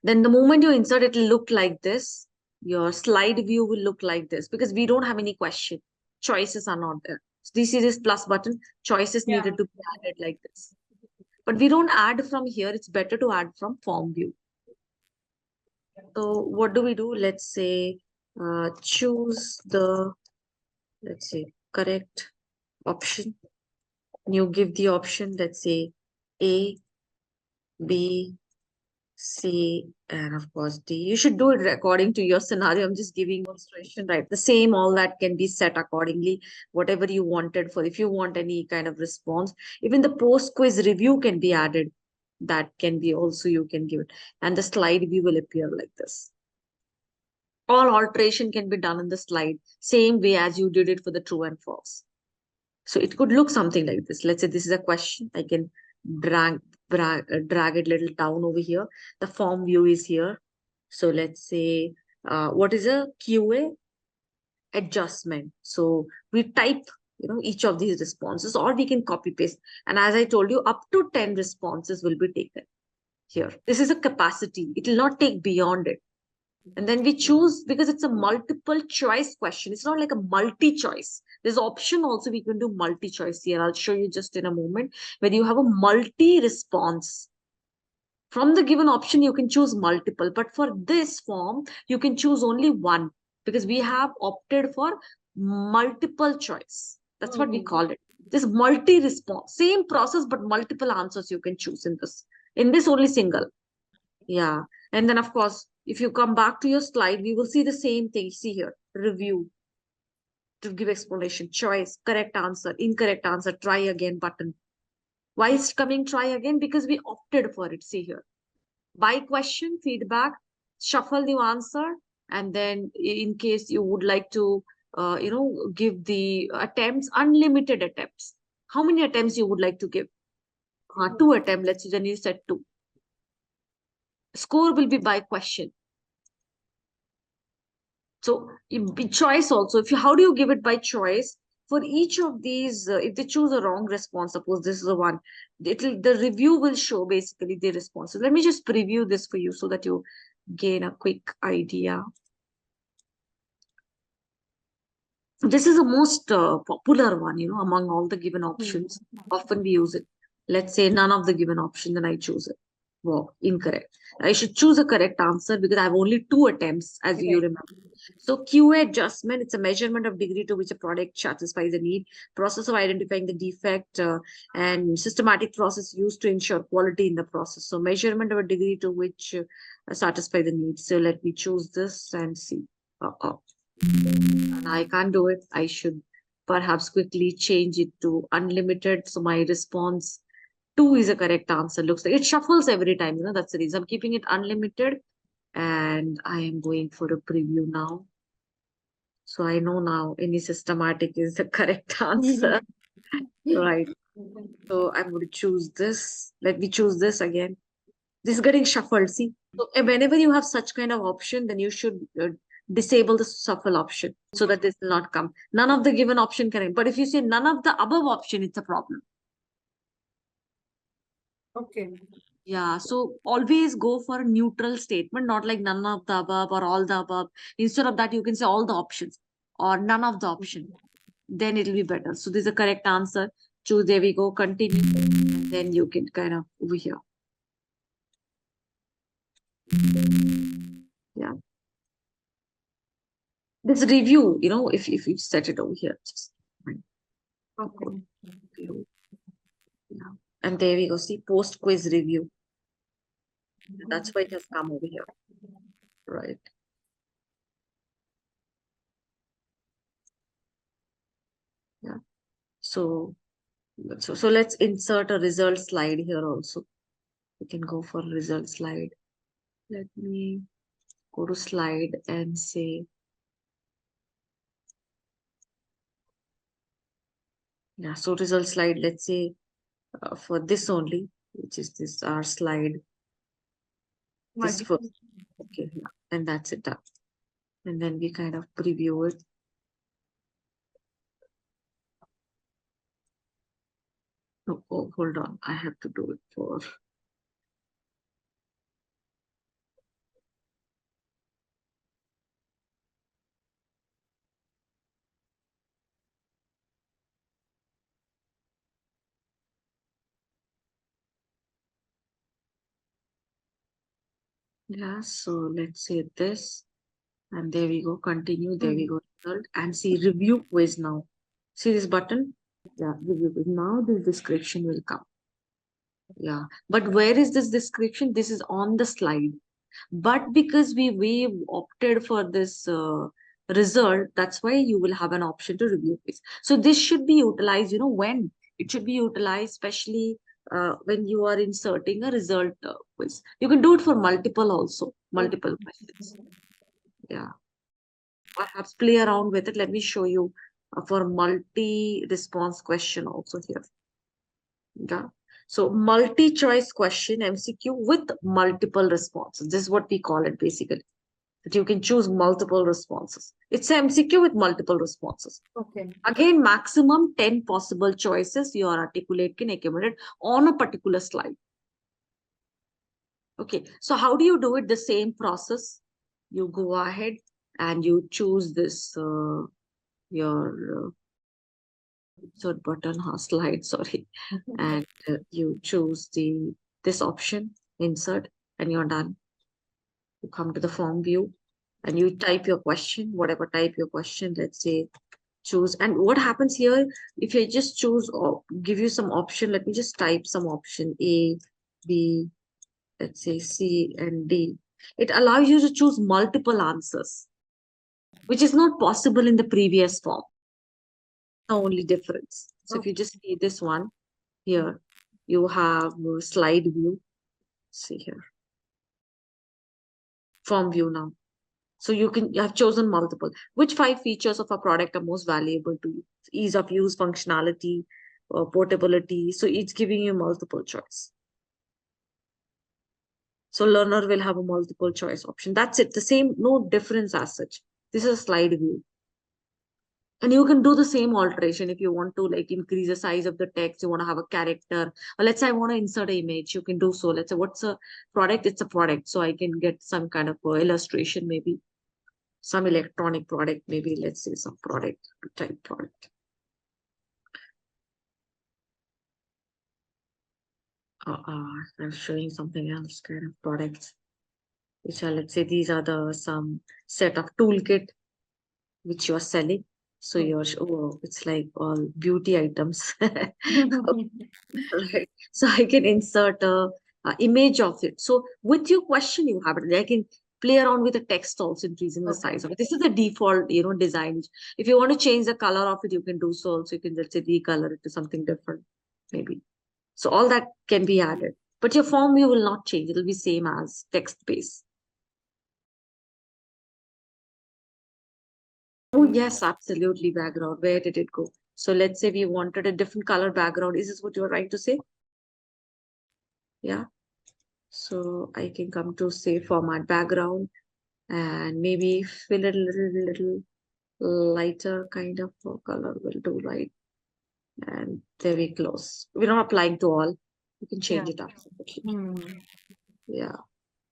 Then the moment you insert, it will look like this. Your slide view will look like this because we don't have any question. Choices are not there. So this is this plus button. Choices needed to be added like this. But we don't add from here. It's better to add from form view. So what do we do? Let's say choose the, let's say, correct option. You give the option, let's say A, B, C, and of course D. You should do it according to your scenario. I'm just giving demonstration, right? The same, all that can be set accordingly, whatever you wanted for. If you want any kind of response, even the post quiz review can be added. That can be also, you can give it. And the slide view will appear like this. All alteration can be done in the slide, same way as you did it for the true and false. So it could look something like this. Let's say this is a question. I can drag it a little down over here. The form view is here. So let's say, what is a QA? Adjustment. So we type, each of these responses, or we can copy paste. And as I told you, up to 10 responses will be taken here. This is a capacity. It will not take beyond it. And then we choose, because it's a multiple choice question. It's not like a multi-choice. There's option also, we can do multi-choice here. I'll show you just in a moment, where you have a multi-response. From the given option, you can choose multiple. But for this form, you can choose only one, because we have opted for multiple choice. That's what we call it. This multi-response. Same process, but multiple answers you can choose in this. In this, only single. Yeah. And then, of course, if you come back to your slide, we will see the same thing. See here, review, to give explanation, choice, correct answer, incorrect answer, try again button. Why is coming try again? Because we opted for it. See here. By question, feedback, shuffle the answer, and then in case you would like to, give the attempts, unlimited attempts. How many attempts you would like to give? 2 attempts. Let's say then you said 2. Score will be by question. So choice also. If you, how do you give it by choice? For each of these, if they choose a wrong response, suppose this is the one, the review will show basically the responses. Let me just preview this for you so that you gain a quick idea. This is the most popular one, among all the given options. Often we use it. Let's say none of the given option, then I choose it. Wow, incorrect. I should choose a correct answer because I have only 2 attempts, as you remember. So QA adjustment, it's a measurement of degree to which a product satisfies a need, process of identifying the defect, and systematic process used to ensure quality in the process. So measurement of a degree to which satisfy the need. So let me choose this and see. And I can't do it. I should perhaps quickly change it to unlimited. So my response 2 is a correct answer. Looks like it shuffles every time. That's the reason I'm keeping it unlimited. And I am going for a preview now. So I know now any systematic is the correct answer. Right. So I'm going to choose this. Let me choose this again. This is getting shuffled. See, so whenever you have such kind of option, then you should disable the shuffle option so that this will not come. None of the given option can. But if you say none of the above option, it's a problem. Okay. Yeah, so always go for a neutral statement, not like none of the above or all the above. Instead of that, you can say all the options or none of the option. Then it'll be better. So this is the correct answer. Choose, there we go, continue. And then you can kind of over here. Yeah. This review, if you set it over here, just Okay. review. Yeah. And there we go. See, post quiz review. That's why it has come over here. Right. Yeah. So let's insert a result slide here also. We can go for result slide. Let me go to slide and say, yeah, so result slide, let's say for this only, which is this our slide. This first. Okay, yeah, and that's it done. And then we kind of preview it. Oh, hold on. I have to do it for. Yeah, so let's say this. And there we go. Continue. There we go. Result. And see review quiz now. See this button? Yeah, review quiz. Now this description will come. Yeah, but where is this description? This is on the slide. But because we opted for this result, that's why you will have an option to review quiz. So this should be utilized, when? It should be utilized, especially when you are inserting a result quiz. You can do it for multiple also, multiple questions. Yeah. Perhaps play around with it. Let me show you for multi-response question also here. Yeah. So multi-choice question MCQ with multiple responses. This is what we call it basically. That you can choose multiple responses. It's MCQ with multiple responses. Okay. Again, maximum 10 possible choices your articulate can accumulate on a particular slide. Okay, so how do you do it? The same process. You go ahead and you choose this your insert button slide, sorry, and you choose this option, insert, and you're done. You come to the form view and you type your question, whatever type your question, let's say choose. And what happens here, if I just choose or give you some option, let me just type some option A, B, let's say C and D. It allows you to choose multiple answers, which is not possible in the previous form. The only difference. So if you just see this one here, You have slide view. See here. Form view now. So you have chosen multiple. Which 5 features of a product are most valuable to you? Ease of use, functionality, portability. So it's giving you multiple choice. So learner will have a multiple choice option. That's it. The same, no difference as such. This is a slide view. And you can do the same alteration if you want to like increase the size of the text, you want to have a character, or let's say I want to insert an image, you can do so. Let's say what's a product? It's a product. So I can get some kind of illustration, maybe some electronic product, maybe let's say some product type product. I'm showing something else kind of products, which are, let's say these are the some set of toolkit which you are selling. So you're, oh, it's like all beauty items. Right. So I can insert a image of it. So with your question, you have it. I can play around with the text also, increasing the size of it. This is the default, design. If you want to change the color of it, you can do so. Also, you can just say recolor it to something different, maybe. So all that can be added. But your form view will not change. It will be same as text based. Oh, yes, absolutely. Background. Where did it go? So let's say we wanted a different color background. Is this what you're trying to say? Yeah. So I can come to say format background and maybe fill it a little lighter kind of color will do, right? And there we close. We're not applying to all. You can change it up. Yeah.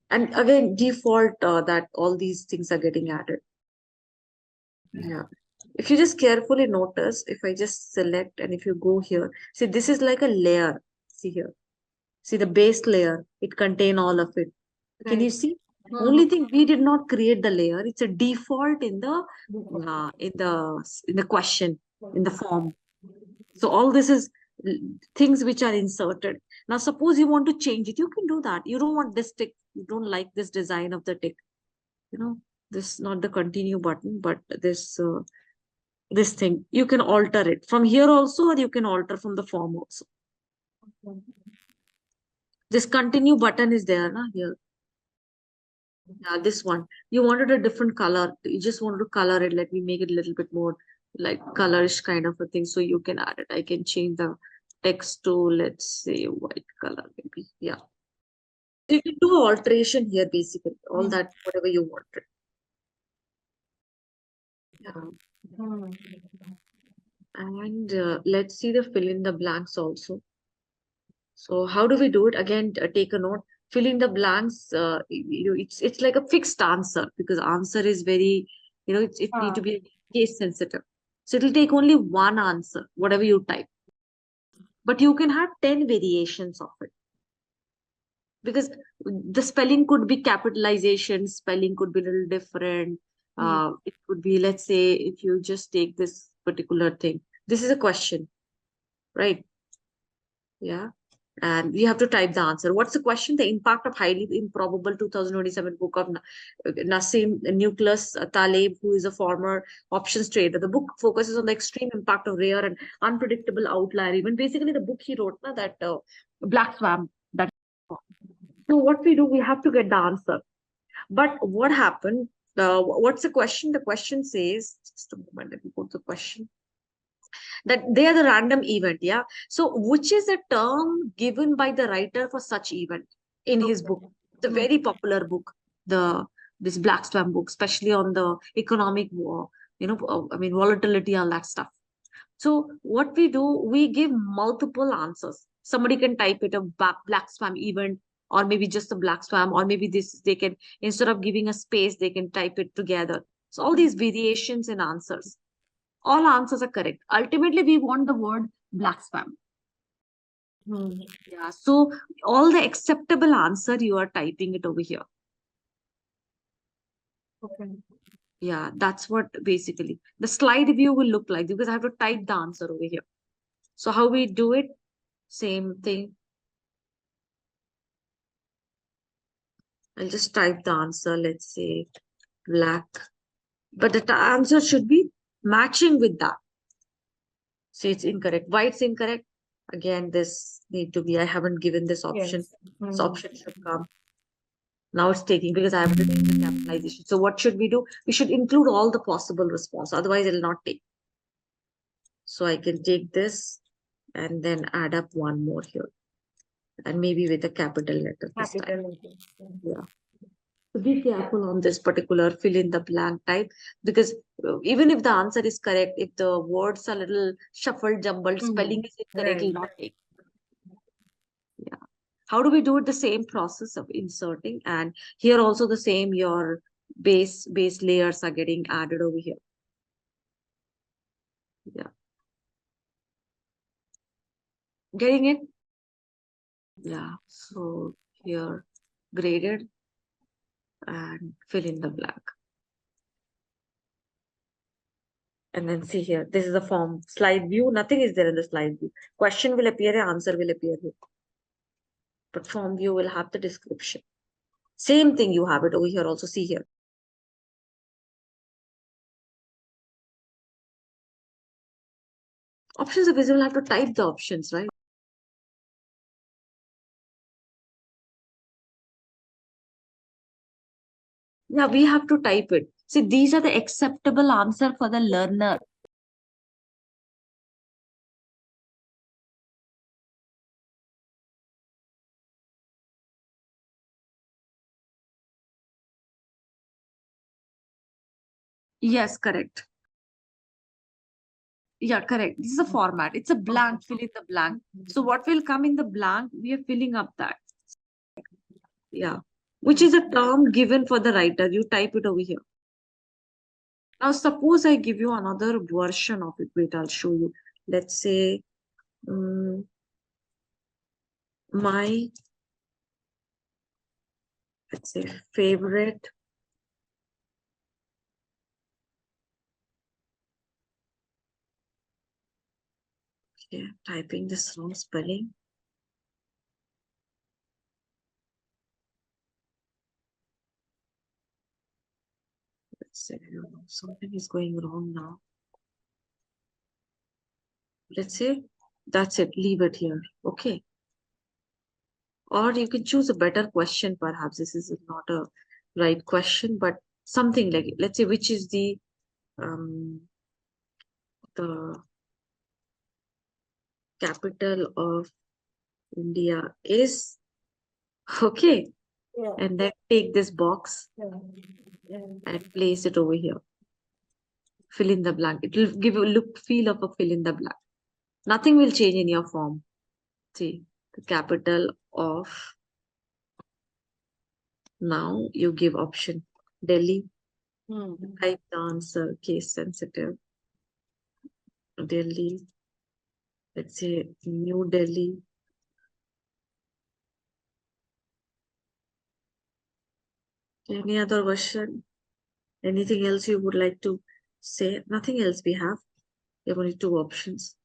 And again, default that all these things are getting added. Yeah. If you just carefully notice, if I just select and if you go here, see, this is like a layer. See here. See the base layer, it contain all of it. Can you see? Only thing, we did not create the layer. It's a default in the question, in the form. So all this is things which are inserted. Now suppose you want to change it, you can do that. You don't want this tick, you don't like this design of the tick. This not the continue button, but this thing, you can alter it from here also, or you can alter from the form also. This continue button is there, na, here. Yeah, this one. You wanted a different color. You just wanted to color it. Let me make it a little bit more like colorish kind of a thing. So you can add it. I can change the text to, let's say, white color, maybe. Yeah. You can do alteration here, basically. All that, whatever you wanted. Yeah. And let's see the fill in the blanks also. So how do we do it? Again, take a note. Fill in the blanks. It's like a fixed answer, because answer is very, it need to be case sensitive. So it'll take only one answer, whatever you type. But you can have 10 variations of it. Because the spelling could be capitalization, spelling could be a little different. It could be, let's say, if you just take this particular thing. This is a question, right? Yeah. And we have to type the answer. What's the question? The impact of highly improbable 2027 book of Nassim Nicholas Taleb, who is a former options trader. The book focuses on the extreme impact of rare and unpredictable outlier. Even basically the book he wrote, that Black Swan. That. So what we do, we have to get the answer. But what happened? What's the question? The question says, just a moment, let me put the question. That they are the random event, yeah. So which is a term given by the writer for such event in his book? The very popular book, this Black Swan book, especially on the economic war, volatility, all that stuff. So what we do, we give multiple answers. Somebody can type it a Black Swan event, or maybe just a Black Swan, or maybe they can, instead of giving a space, they can type it together. So all these variations in answers. All answers are correct. Ultimately, we want the word Black Swan. Yeah. So all the acceptable answer, you are typing it over here. Okay. Yeah, that's what basically the slide view will look like, because I have to type the answer over here. So how we do it? Same thing. I'll just type the answer. Let's say black, but the answer should be matching with that. So it's incorrect. Why it's incorrect? Again, this need to be, I haven't given this option. Yes. This option should come. Now it's taking because I have to take the capitalization. So what should we do? We should include all the possible response. Otherwise, it'll not take. So I can take this and then add up one more here. And maybe with a capital letter this time. Capital. Yeah. So be careful on this particular fill in the blank type, because even if the answer is correct, if the words are little shuffled, jumbled, spelling is incorrect, it will not take. Yeah. How do we do it? The same process of inserting, and here also the same, your base layers are getting added over here. Yeah. Getting it? Yeah. So here graded and fill in the blank. And then see here, this is the form slide view. Nothing is there in the slide view. Question will appear here, answer will appear here. But form view will have the description. Same thing you have it over here also. See here. Options are visible. I have to type the options, right? Yeah, we have to type it. See, these are the acceptable answer for the learner. Yes, correct. Yeah, correct. This is a format. It's a blank, fill in the blank. So what will come in the blank, we are filling up that. Yeah. Which is a term given for the writer. You type it over here. Now, suppose I give you another version of it. Wait, I'll show you. Let's say my, let's say, favorite typing this wrong spelling. Let's say something is going wrong now. Let's say that's it. Leave it here. Okay. Or you can choose a better question. Perhaps this is not a right question, but something like, let's say, which is the capital of India is. Okay. Yeah. And then take this box Yeah. and place it over here. Fill in the blank. It will give you a look, feel of a fill in the blank. Nothing will change in your form. See, the capital of, now you give option Delhi. Type the answer, case sensitive. Delhi. Let's say New Delhi. Any other version? Anything else you would like to say? Nothing else we have. We have only two options.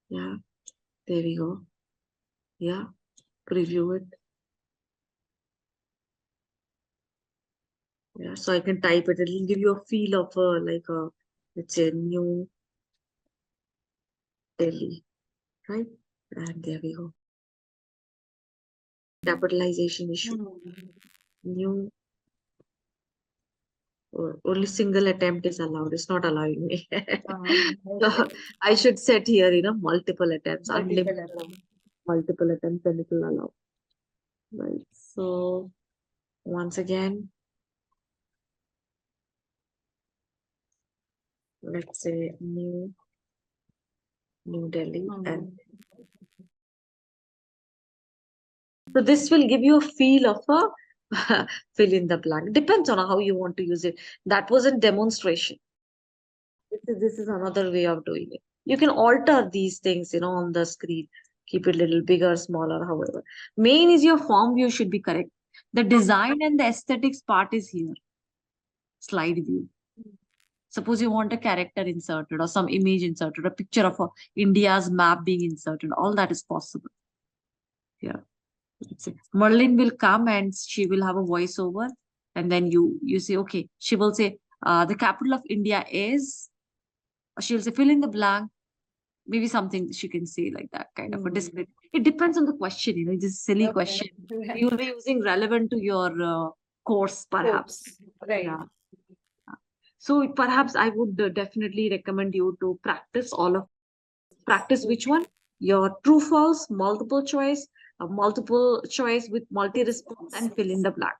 Yeah, there we go. Yeah, preview it. Yeah, so I can type it. It'll give you a feel of a, like a, let's say, New Delhi, right? And there we go. Capitalization issue. New, only single attempt is allowed. It's not allowing me. So I should set here, multiple attempts, unlimited multiple attempts, and it will allow. Right. So once again, let's say New Delhi, and so this will give you a feel of a fill in the blank. Depends on how you want to use it. That was a demonstration. This is another way of doing it. You can alter these things, on the screen. Keep it a little bigger, smaller, however. Main is your form view should be correct. The design and the aesthetics part is here. Slide view. Suppose you want a character inserted or some image inserted, a picture of India's map being inserted. All that is possible. Yeah. Merlin will come and she will have a voiceover, and then you say, okay, she will say, the capital of India is, she'll say, fill in the blank, maybe something she can say like that, kind of a discipline. It depends on the question, you know, this silly question. Right. You'll be using relevant to your course, perhaps. Course. Right. Yeah. So perhaps I would definitely recommend you to practice which one? Your true false, multiple choice with multi-response, and fill in the blank.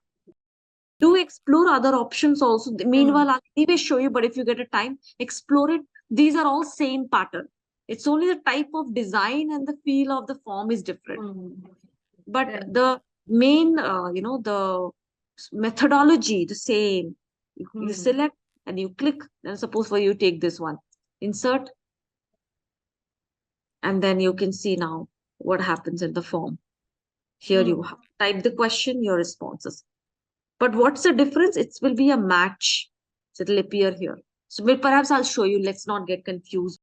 Do explore other options also. Meanwhile, I'll anyway show you, but if you get a time, explore it. These are all same pattern. It's only the type of design and the feel of the form is different. But Right. the main, the methodology, the same. You select and you click, and suppose for you take this one, insert, and then you can see now what happens in the form. Here you have type the question, your responses. But what's the difference? It will be a match. So it'll appear here. So perhaps I'll show you. Let's not get confused.